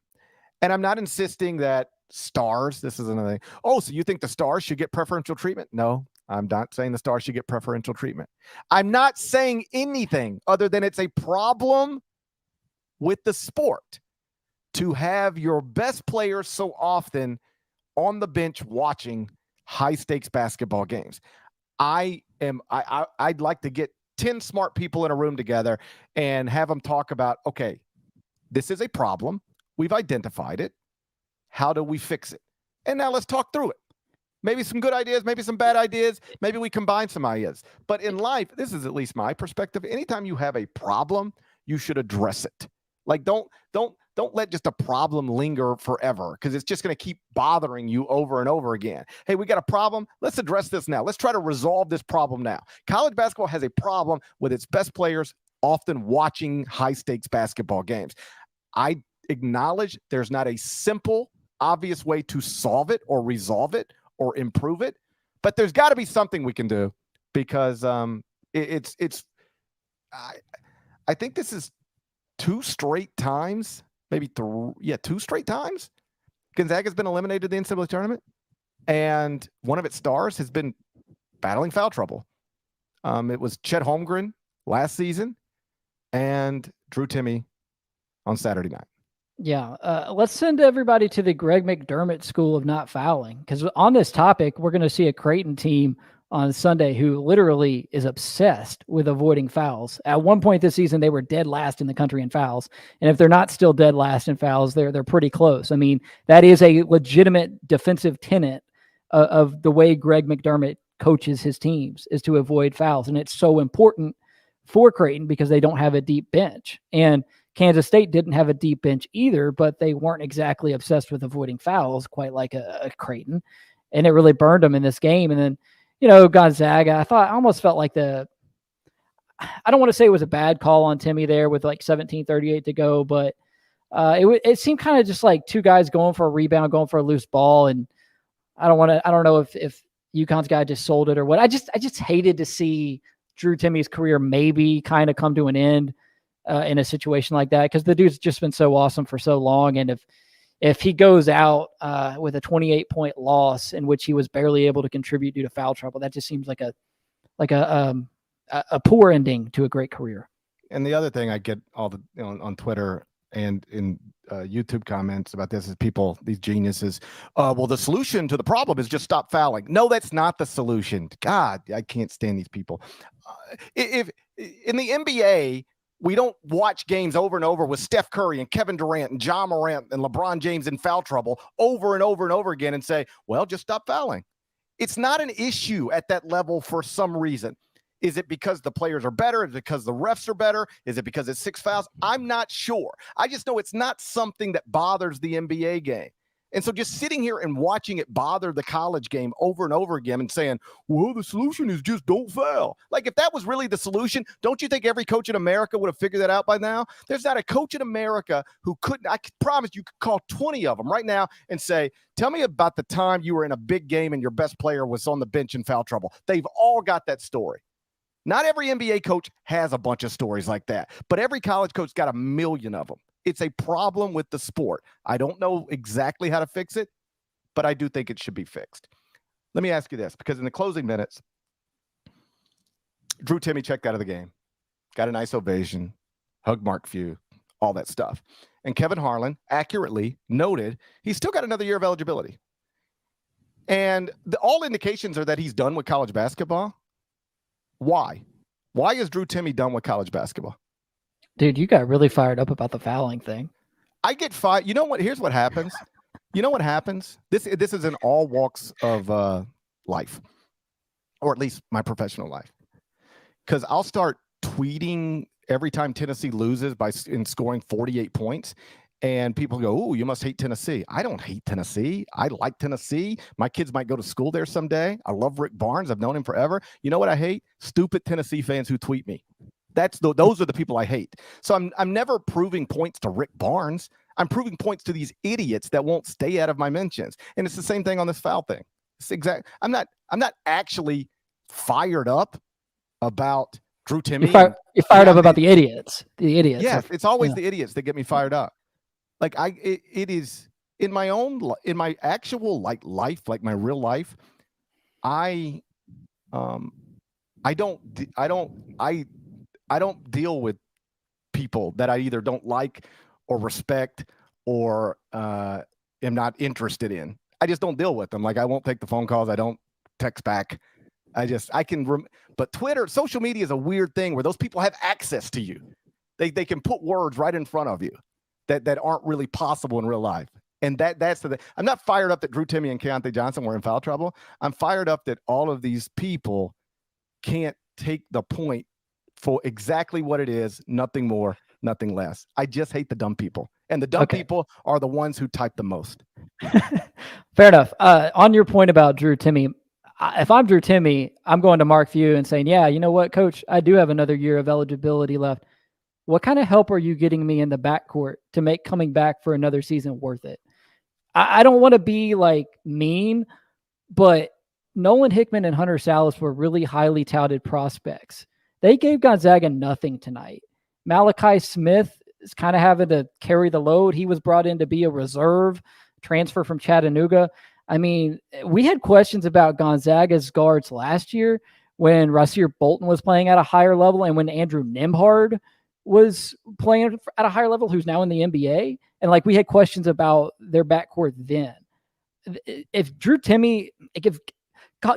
and I'm not insisting that stars. This is another thing. Oh, so you think the stars should get preferential treatment? No. I'm not saying the stars should get preferential treatment. I'm not saying anything other than it's a problem with the sport to have your best players so often on the bench watching high-stakes basketball games. I'd like to get 10 smart people in a room together and have them talk about, okay, this is a problem. We've identified it. How do we fix it? And now let's talk through it. Maybe some good ideas, maybe some bad ideas. Maybe we combine some ideas. But in life, this is at least my perspective. Anytime you have a problem, you should address it. Like, don't let just a problem linger forever, because it's just going to keep bothering you over and over again. Hey, we got a problem. Let's address this now. Let's try to resolve this problem now. College basketball has a problem with its best players often watching high-stakes basketball games. I acknowledge there's not a simple, obvious way to solve it or resolve it or improve it, but there's got to be something we can do, because I think this is 2 straight times, maybe 2 straight times Gonzaga's been eliminated in the NCAA tournament, and one of its stars has been battling foul trouble. It was Chet Holmgren last season and Drew Timme on Saturday night. Yeah, let's send everybody to the Greg McDermott school of not fouling, because on this topic, we're going to see a Creighton team on Sunday who literally is obsessed with avoiding fouls. At one point this season, they were dead last in the country in fouls, and if they're not still dead last in fouls, they're pretty close. I mean, that is a legitimate defensive tenet of the way Greg McDermott coaches his teams, is to avoid fouls, and it's so important for Creighton because they don't have a deep bench. And Kansas State didn't have a deep bench either, but they weren't exactly obsessed with avoiding fouls quite like a Creighton. And it really burned them in this game. And then, Gonzaga, I almost felt like I don't want to say it was a bad call on Timme there with like 17:38 to go, but it seemed kind of just like 2 guys going for a rebound, going for a loose ball. And I don't know if UConn's guy just sold it or what. I just hated to see Drew Timme's career maybe kind of come to an end in a situation like that, because the dude's just been so awesome for so long. And if he goes out with a 28-point loss in which he was barely able to contribute due to foul trouble, that just seems like a poor ending to a great career. And the other thing I get on Twitter and in YouTube comments about this is people, these geniuses. Well, the solution to the problem is just stop fouling. No, that's not the solution. God, I can't stand these people. If in the NBA, we don't watch games over and over with Steph Curry and Kevin Durant and John Morant and LeBron James in foul trouble over and over and over again and say, well, just stop fouling. It's not an issue at that level for some reason. Is it because the players are better? Is it because the refs are better? Is it because it's 6 fouls? I'm not sure. I just know it's not something that bothers the NBA game. And so just sitting here and watching it bother the college game over and over again and saying, well, the solution is just don't foul. Like, if that was really the solution, don't you think every coach in America would have figured that out by now? There's not a coach in America who couldn't. I promise you could call 20 of them right now and say, tell me about the time you were in a big game and your best player was on the bench in foul trouble. They've all got that story. Not every NBA coach has a bunch of stories like that, but every college coach got a million of them. It's a problem with the sport. I don't know exactly how to fix it, but I do think it should be fixed. Let me ask you this, because in the closing minutes, Drew Timme checked out of the game, got a nice ovation, hugged Mark Few, all that stuff. And Kevin Harlan accurately noted he's still got another year of eligibility. And all indications are that he's done with college basketball. Why? Why is Drew Timme done with college basketball? Dude, you got really fired up about the fouling thing. I get fired. You know what? Here's what happens. You know what happens? This is in all walks of life, or at least my professional life. Because I'll start tweeting every time Tennessee loses in scoring 48 points. And people go, oh, you must hate Tennessee. I don't hate Tennessee. I like Tennessee. My kids might go to school there someday. I love Rick Barnes. I've known him forever. You know what I hate? Stupid Tennessee fans who tweet me. Those are the people I hate. So I'm never proving points to Rick Barnes. I'm proving points to these idiots that won't stay out of my mentions. And it's the same thing on this foul thing. It's I'm not actually fired up about Drew Timme. You're fired up about the idiots. The idiots. Yes, it's always the idiots that get me fired up. Like it is in my actual life, like my real life. I don't deal with people that I either don't like or respect or am not interested in. I just don't deal with them. Like, I won't take the phone calls. I don't text back. But Twitter, social media is a weird thing where those people have access to you. They can put words right in front of you that aren't really possible in real life. And that's the thing. I'm not fired up that Drew Timme and Keontae Johnson were in foul trouble. I'm fired up that all of these people can't take the point for exactly what it is, nothing more, nothing less. I just hate the dumb people. And the dumb people are the ones who type the most. Fair enough. On your point about Drew Timme, if I'm Drew Timme, I'm going to Mark Few and saying, yeah, you know what, coach, I do have another year of eligibility left. What kind of help are you getting me in the backcourt to make coming back for another season worth it? I don't want to be like mean, but Nolan Hickman and Hunter Salas were really highly touted prospects. They gave Gonzaga nothing tonight. Malachi Smith is kind of having to carry the load. He was brought in to be a reserve transfer from Chattanooga. I mean, we had questions about Gonzaga's guards last year when Rasir Bolton was playing at a higher level and when Andrew Nembhard was playing at a higher level, who's now in the NBA. And like, we had questions about their backcourt then. If Drew Timme,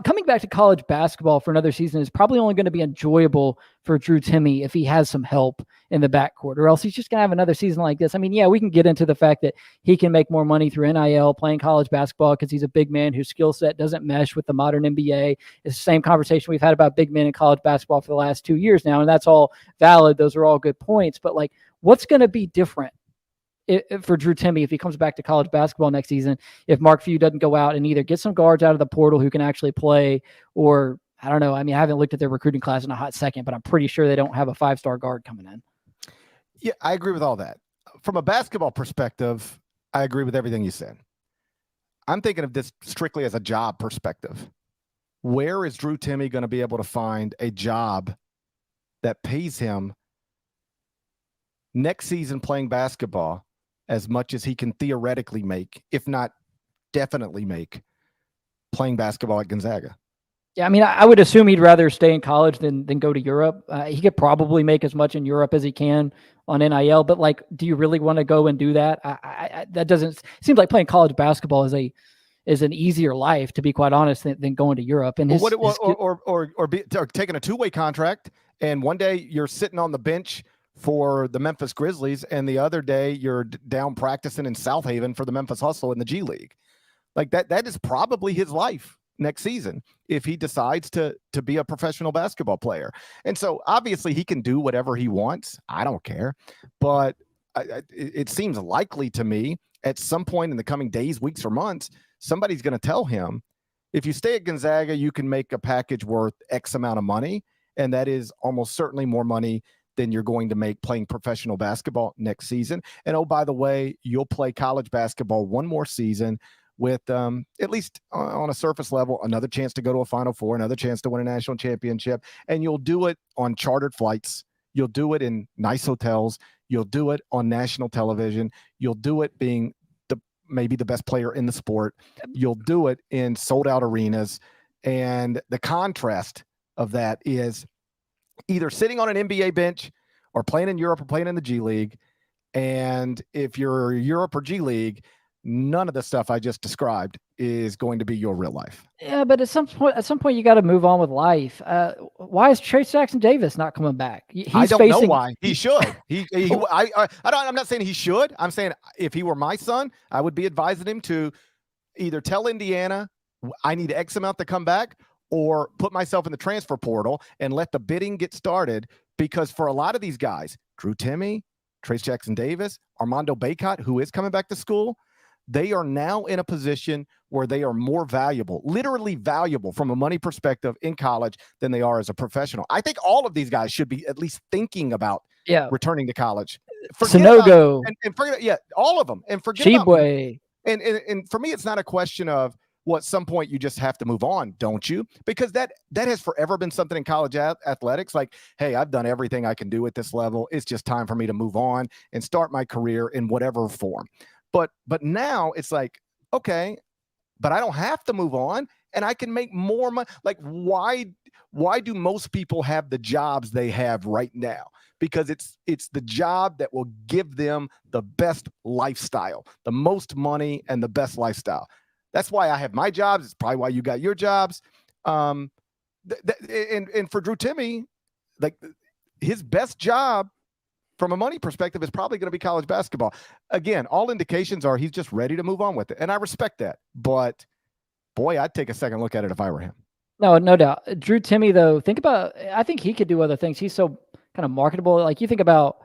coming back to college basketball for another season is probably only going to be enjoyable for Drew Timme if he has some help in the backcourt, or else he's just going to have another season like this. I mean, yeah, we can get into the fact that he can make more money through NIL playing college basketball because he's a big man whose skill set doesn't mesh with the modern NBA. It's the same conversation we've had about big men in college basketball for the last 2 years now, and that's all valid. Those are all good points. But like, what's going to be different for Drew Timme if he comes back to college basketball next season, if Mark Few doesn't go out and either get some guards out of the portal who can actually play, or I don't know. I mean, I haven't looked at their recruiting class in a hot second, but I'm pretty sure they don't have a 5-star guard coming in. Yeah, I agree with all that. From a basketball perspective, I agree with everything you said. I'm thinking of this strictly as a job perspective. Where is Drew Timme going to be able to find a job that pays him next season playing basketball as much as he can theoretically make, if not definitely make, playing basketball at Gonzaga? Yeah, I mean, I would assume he'd rather stay in college than go to Europe. He could probably make as much in Europe as he can on NIL, but like, do you really want to go and do that? That doesn't seem like playing college basketball is an easier life, to be quite honest, than going to Europe. And or taking a two-way contract, and one day you're sitting on the bench for the Memphis Grizzlies, and the other day you're down practicing in South Haven for the Memphis Hustle in the G League. Like that is probably his life next season if he decides to be a professional basketball player. And so obviously he can do whatever he wants. I don't care. But it seems likely to me at some point in the coming days, weeks, or months, somebody's going to tell him, if you stay at Gonzaga, you can make a package worth X amount of money. And that is almost certainly more money than you're going to make playing professional basketball next season. And oh, by the way, you'll play college basketball one more season with at least on a surface level, another chance to go to a Final Four, another chance to win a national championship. And you'll do it on chartered flights. You'll do it in nice hotels. You'll do it on national television. You'll do it being maybe the best player in the sport. You'll do it in sold out arenas. And the contrast of that is either sitting on an NBA bench or playing in Europe or playing in the G League. And if you're Europe or G League, none of the stuff I just described is going to be your real life. Yeah, but at some point, you got to move on with life. Why is Trayce Jackson-Davis not coming back? I don't know why. He should. I'm not saying he should. I'm saying if he were my son, I would be advising him to either tell Indiana, I need X amount to come back, or put myself in the transfer portal and let the bidding get started. Because for a lot of these guys, Drew Timme, Trayce Jackson-Davis, Armando Bacot, who is coming back to school, they are now in a position where they are more valuable, literally valuable from a money perspective in college than they are as a professional. I think all of these guys should be at least thinking about returning to college. Sanogo. All of them. And forget Chibwe. And for me, it's not a question of, well, at some point you just have to move on, don't you? Because that has forever been something in college athletics. Like, hey, I've done everything I can do at this level. It's just time for me to move on and start my career in whatever form. But now it's like, okay, but I don't have to move on and I can make more money. Like, why do most people have the jobs they have right now? Because it's the job that will give them the best lifestyle, the most money and the best lifestyle. That's why I have my jobs. It's probably why you got your jobs. And for Drew Timme, like, his best job from a money perspective is probably going to be college basketball. Again, all indications are he's just ready to move on with it. And I respect that. But boy, I'd take a second look at it if I were him. No doubt. Drew Timme, though, I think he could do other things. He's so kind of marketable. Like, you think about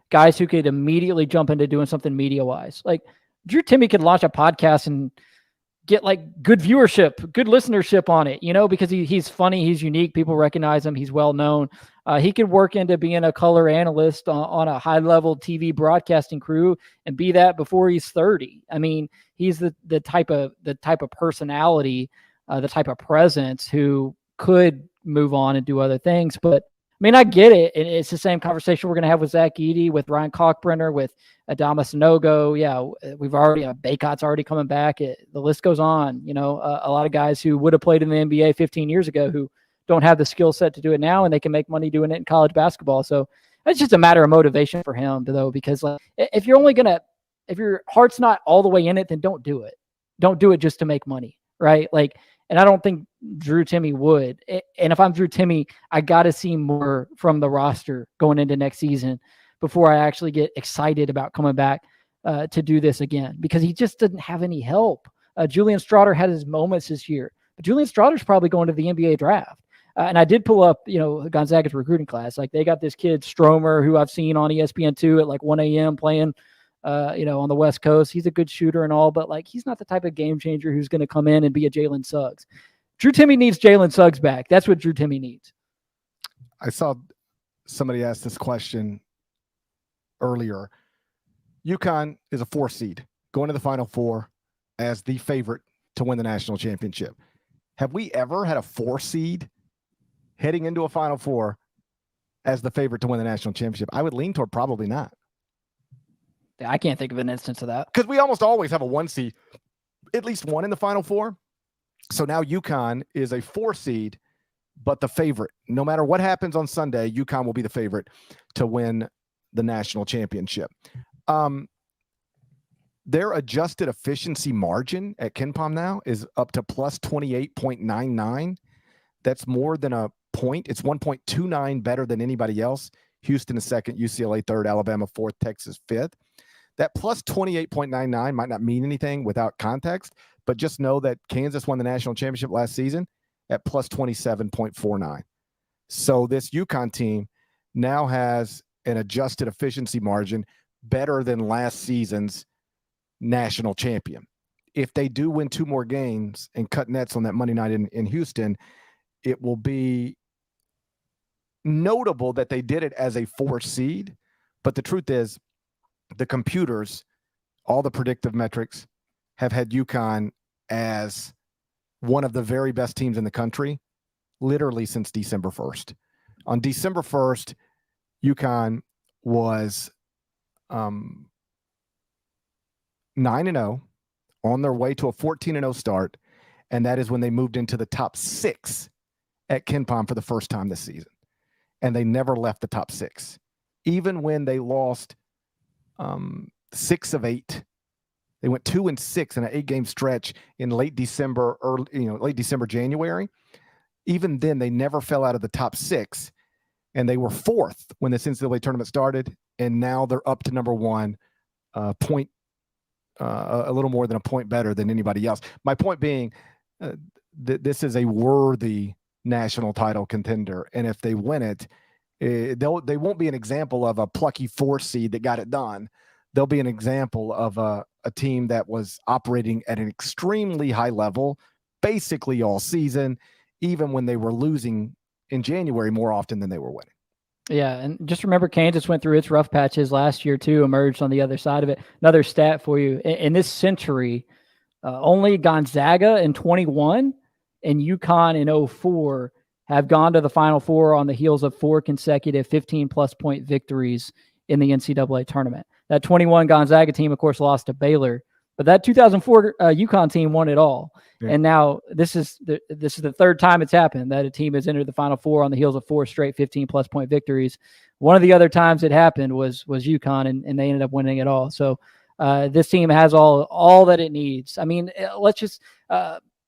guys who could immediately jump into doing something media-wise. Like, Drew Timme could launch a podcast and get like good viewership, good listenership on it, because he's funny, he's unique, people recognize him, he's well known. He could work into being a color analyst on a high level TV broadcasting crew and be that before he's 30. I mean, he's the type of personality, the type of presence who could move on and do other things. But I mean, I get it. And it's the same conversation we're going to have with Zach Edey, with Ryan Kalkbrenner, with Adama Sanogo. Yeah, we've already, Bacot's already coming back. The list goes on. A lot of guys who would have played in the NBA 15 years ago who don't have the skill set to do it now, and they can make money doing it in college basketball. So it's just a matter of motivation for him, though, because like, if your heart's not all the way in it, then don't do it. Don't do it just to make money, right? Like, and I don't think Drew Timme would. And if I'm Drew Timme, I got to see more from the roster going into next season before I actually get excited about coming back to do this again, because he just didn't have any help. Julian Strawder had his moments this year, but Julian Strawder's probably going to the NBA draft. And I did pull up, Gonzaga's recruiting class. Like, they got this kid Stromer, who I've seen on ESPN2 at like 1 a.m. playing, on the West Coast. He's a good shooter and all, but like, he's not the type of game changer who's going to come in and be a Jalen Suggs. Drew Timme needs Jalen Suggs back. That's what Drew Timme needs. I saw somebody ask this question earlier. UConn is a 4 seed going to the Final Four as the favorite to win the national championship. Have we ever had a 4 seed heading into a Final Four as the favorite to win the national championship? I would lean toward probably not. I can't think of an instance of that. Because we almost always have a 1 seed, at least one in the Final Four. So now UConn is a 4 seed, but the favorite. No matter what happens on Sunday, UConn will be the favorite to win the national championship. Their adjusted efficiency margin at KenPom now is up to plus 28.99. That's more than a point. It's 1.29 better than anybody else. Houston is second, UCLA third, Alabama fourth, Texas fifth. That plus 28.99 might not mean anything without context, but just know that Kansas won the national championship last season at plus 27.49. So this UConn team now has an adjusted efficiency margin better than last season's national champion. If they do win 2 more games and cut nets on that Monday night in Houston, it will be notable that they did it as a 4 seed. But the truth is, the computers, all the predictive metrics, have had UConn as one of the very best teams in the country, literally since December 1st. On December 1st, UConn was 9-0 on their way to a 14-0 start, and that is when they moved into the top 6 at KenPom for the first time this season. And they never left the top 6. Even when they lost 6 of 8, they went 2-6 in an 8-game stretch in late December, January. Even then, they never fell out of the top 6, and they were 4th when this NCAA tournament started, and now they're up to number 1, a little more than a point better than anybody else. My point being, this is a worthy national title contender, and if they win it, they won't be an example of a plucky 4 seed that got it done. They'll be an example of a team that was operating at an extremely high level basically all season, even when they were losing in January more often than they were winning. Yeah, and just remember Kansas went through its rough patches last year too, emerged on the other side of it. Another stat for you. In this century, only Gonzaga in 21 and UConn in 04 have gone to the Final Four on the heels of 4 consecutive 15-plus point victories in the NCAA tournament. That 21 Gonzaga team, of course, lost to Baylor, but that 2004 UConn team won it all. Yeah. And now this is the third time it's happened that a team has entered the Final Four on the heels of 4 straight 15-plus point victories. One of the other times it happened was UConn, and they ended up winning it all. So this team has all that it needs. I mean, let's just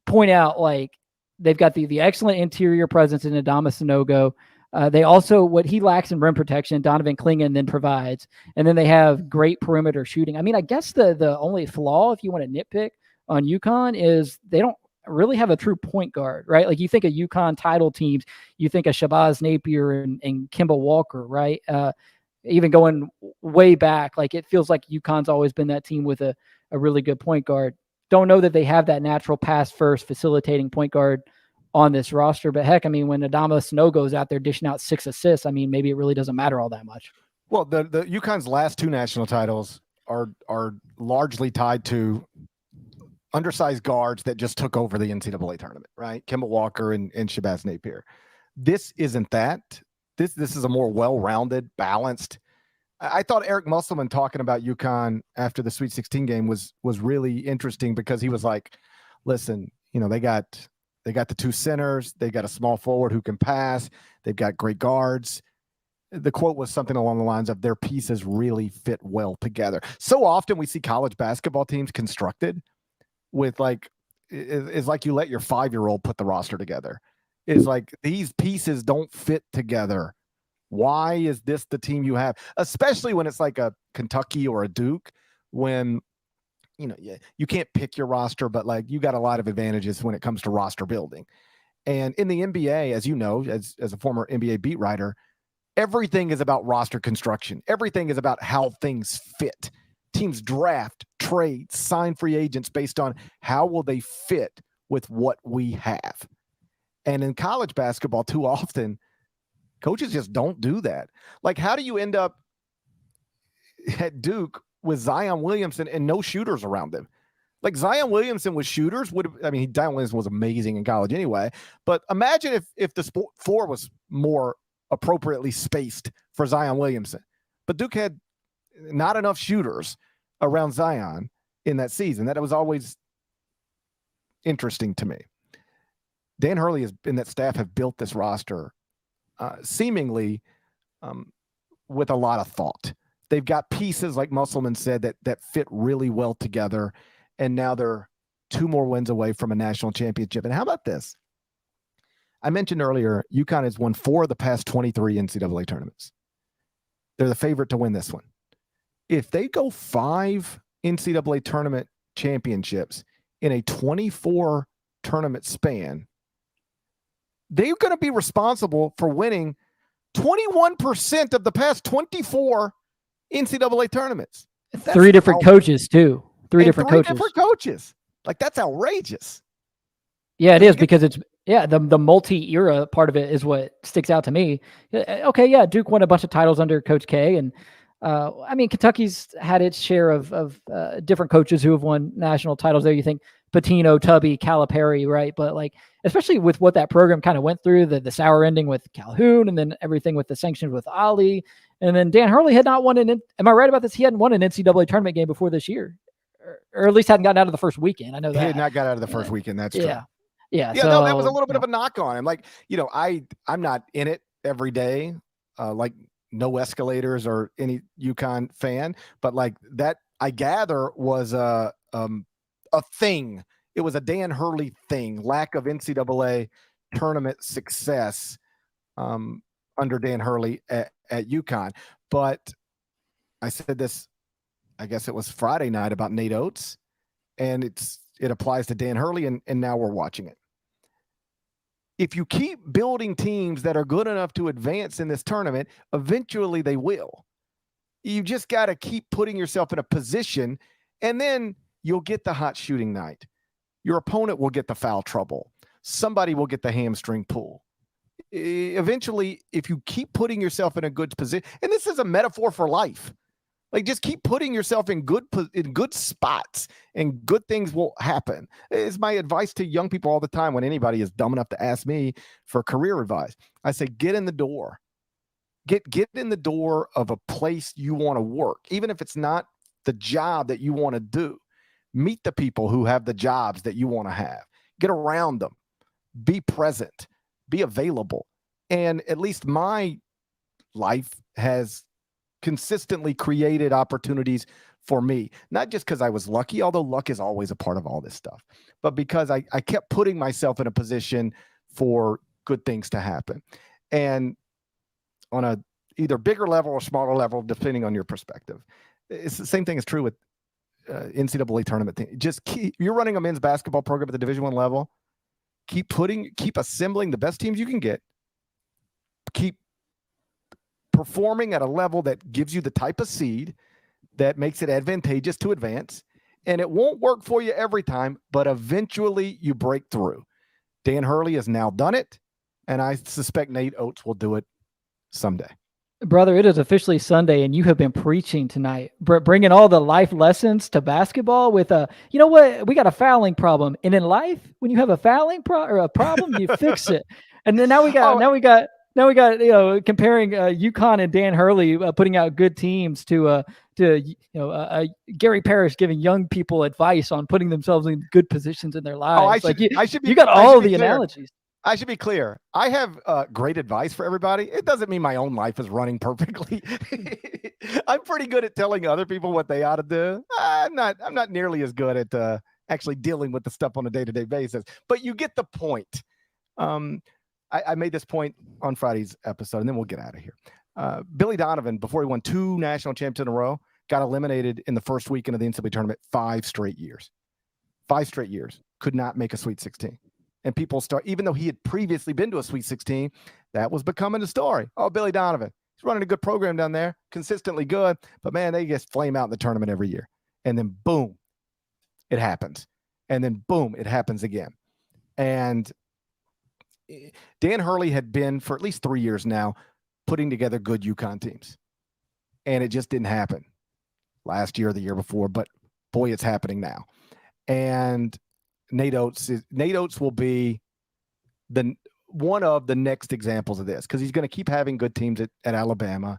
point out, like, they've got the excellent interior presence in Adama Sanogo. They also, what he lacks in rim protection, Donovan Clingan then provides. And then they have great perimeter shooting. I mean, I guess the only flaw, if you want to nitpick on UConn, is they don't really have a true point guard, right? Like, you think of UConn title teams, you think of Shabazz Napier and Kemba Walker, right? Even going way back, like, it feels like UConn's always been that team with a really good point guard. Don't know that they have that natural pass first facilitating point guard on this roster, but heck, I mean, when Adama Sanogo is out there dishing out 6 assists, I mean, maybe it really doesn't matter all that much. Well, the UConn's last 2 national titles are largely tied to undersized guards that just took over the NCAA tournament, right? Kemba Walker and Shabazz Napier. This isn't that. This is a more well-rounded, balanced. I thought Eric Musselman talking about UConn after the Sweet 16 game was really interesting, because he was like, listen, they got the 2 centers, they got a small forward who can pass, they've got great guards. The quote was something along the lines of, their pieces really fit well together. So often we see college basketball teams constructed with, like, it's like you let your 5-year-old put the roster together. It's like, these pieces don't fit together. Why is this the team you have? Especially when it's like a Kentucky or a Duke, when you can't pick your roster, but, like, you got a lot of advantages when it comes to roster building. And in the NBA, as you know, as a former NBA beat writer, everything is about roster construction. Everything is about how things fit. Teams draft, trade, sign free agents based on how will they fit with what we have. And in college basketball, too often, coaches just don't do that. Like, how do you end up at Duke with Zion Williamson and no shooters around him? Like, Zion Williamson with shooters Zion Williamson was amazing in college anyway, but imagine if the floor was more appropriately spaced for Zion Williamson. But Duke had not enough shooters around Zion in that season. That was always interesting to me. Dan Hurley and that staff have built this roster seemingly with a lot of thought. They've got pieces, like Musselman said, that fit really well together. And now they're 2 more wins away from a national championship. And how about this? I mentioned earlier, UConn has won 4 of the past 23 NCAA tournaments. They're the favorite to win this one. If they go 5 NCAA tournament championships in a 24 tournament span, they're going to be responsible for winning 21% of the past 24 NCAA tournaments. That's 3 different coaches too. 3 different coaches. Like, that's outrageous. Yeah, it is, because it's the multi-era part of it is what sticks out to me. Okay, yeah, Duke won a bunch of titles under Coach K, and I mean, Kentucky's had its share of different coaches who have won national titles there. You think Pitino, Tubby, Calipari, right? But like, especially with what that program kind of went through, the sour ending with Calhoun, and then everything with the sanctions with Ali, and then Dan Hurley had not won am I right about this? He hadn't won an NCAA tournament game before this year, or at least hadn't gotten out of the first weekend. I know that he had not got out of the first weekend. That's true. Yeah. So, no, that was a little bit of a knock on him. Like, I'm not in it every day, like no escalators or any UConn fan, but like that, I gather, was a thing. It was a Dan Hurley thing, lack of NCAA tournament success under Dan Hurley at UConn. But I said this, I guess it was Friday night, about Nate Oates, and it applies to Dan Hurley, and now we're watching it. If you keep building teams that are good enough to advance in this tournament, eventually they will. You just got to keep putting yourself in a position, and then you'll get the hot shooting night. Your opponent will get the foul trouble. Somebody will get the hamstring pull. Eventually, if you keep putting yourself in a good position, and this is a metaphor for life, like, just keep putting yourself in good spots, and good things will happen. It's my advice to young people all the time when anybody is dumb enough to ask me for career advice. I say, get in the door. Get in the door of a place you want to work, even if it's not the job that you want to do. Meet the people who have the jobs that you want to have. Get around them. Be present. Be available. And at least my life has consistently created opportunities for me, not just because I was lucky, although luck is always a part of all this stuff, but because I kept putting myself in a position for good things to happen. And on a either bigger level or smaller level, depending on your perspective, it's the same thing is true with NCAA tournament thing. Just you're running a men's basketball program at the Division I level. Keep assembling the best teams you can get. Keep performing at a level that gives you the type of seed that makes it advantageous to advance. And it won't work for you every time, but eventually you break through. Dan Hurley has now done it, and I suspect Nate Oates will do it someday. Brother, it is officially Sunday, and you have been preaching tonight, bringing all the life lessons to basketball with you know what? We got a fouling problem. And in life, when you have a fouling problem, you fix it. And then now we got comparing UConn and Dan Hurley putting out good teams to Gary Parrish giving young people advice on putting themselves in good positions in their lives. You got all the analogies. I should be clear. I have great advice for everybody. It doesn't mean my own life is running perfectly. I'm pretty good at telling other people what they ought to do. I'm not nearly as good at actually dealing with the stuff on a day-to-day basis. But you get the point. I made this point on Friday's episode, and then we'll get out of here. Billy Donovan, before he won 2 national championships in a row, got eliminated in the first weekend of the NCAA tournament 5 straight years. 5 straight years. Could not make a Sweet 16. And people even though he had previously been to a Sweet 16, that was becoming a story. Oh, Billy Donovan, he's running a good program down there, consistently good, but man, they just flame out in the tournament every year. And then boom, it happens. And then boom, it happens again. And Dan Hurley had been, for at least 3 years now, putting together good UConn teams. And it just didn't happen last year or the year before, but boy, it's happening now. And Nate Oates will be one of the next examples of this, because he's going to keep having good teams at Alabama,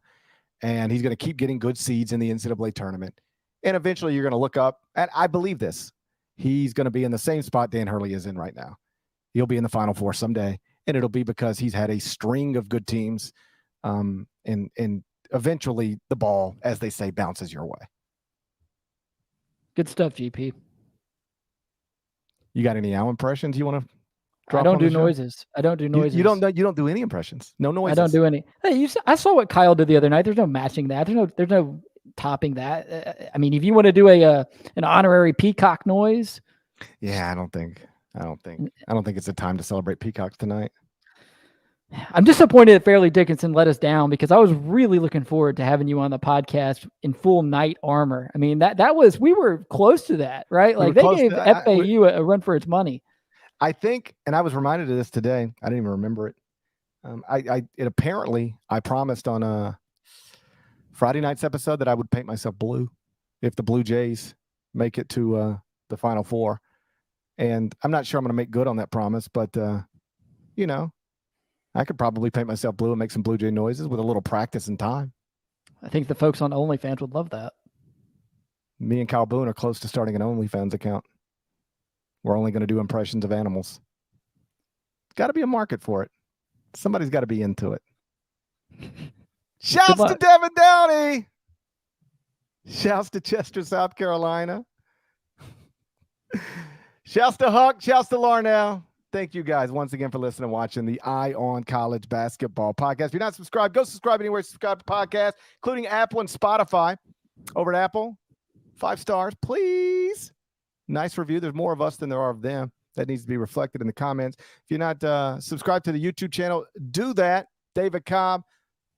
and he's going to keep getting good seeds in the NCAA tournament. And eventually you're going to look up, and I believe this, he's going to be in the same spot Dan Hurley is in right now. He'll be in the Final Four someday, and it'll be because he's had a string of good teams, and eventually the ball, as they say, bounces your way. Good stuff, GP. You got any owl impressions you want to drop? I don't on do the show? noises. I don't do noises. You don't do any impressions. No noises. I don't do any. Hey, I saw what Kyle did the other night. There's no matching that. There's no topping that. I mean, if you want to do an honorary peacock noise. Yeah, I don't think it's a time to celebrate peacocks tonight. I'm disappointed that Fairleigh Dickinson let us down because I was really looking forward to having you on the podcast in full knight armor. I mean, we were close to that, right? Like they gave FAU a run for its money. I think, and I was reminded of this today. I didn't even remember it. I promised on a Friday night's episode that I would paint myself blue if the Blue Jays make it to the Final Four. And I'm not sure I'm going to make good on that promise, but I could probably paint myself blue and make some Blue Jay noises with a little practice and time. I think the folks on OnlyFans would love that. Me and Kyle Boone are close to starting an OnlyFans account. We're only going to do impressions of animals. Got to be a market for it. Somebody's got to be into it. Shouts to Devin Downey. Shouts to Chester, South Carolina. Shouts to Huck. Shouts to Larnell. Thank you guys once again for listening and watching the Eye on College Basketball Podcast. If you're not subscribed, go subscribe anywhere. Subscribe to podcasts, including Apple and Spotify. Over at Apple, 5 stars, please. Nice review. There's more of us than there are of them. That needs to be reflected in the comments. If you're not subscribed to the YouTube channel, do that. David Cobb,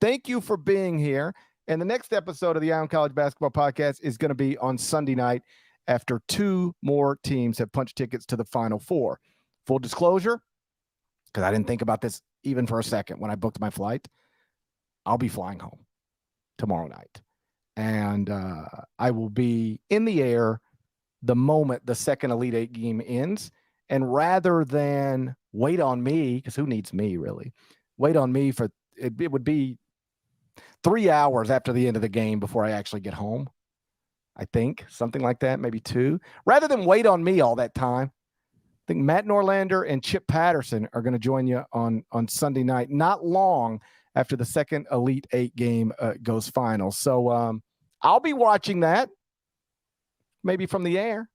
thank you for being here. And the next episode of the Eye on College Basketball Podcast is going to be on Sunday night after 2 more teams have punched tickets to the Final Four. Full disclosure, because I didn't think about this even for a second when I booked my flight, I'll be flying home tomorrow night. And I will be in the air the moment the second Elite Eight game ends. And rather than wait on me, because who needs me really, wait on me for it would be 3 hours after the end of the game before I actually get home. I think something like that, maybe 2. Rather than wait on me all that time, I think Matt Norlander and Chip Patterson are going to join you on Sunday night, not long after the second Elite Eight game goes final. So I'll be watching that, maybe from the air,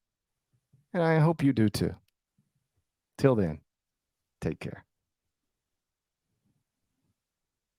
and I hope you do too. Till then, take care.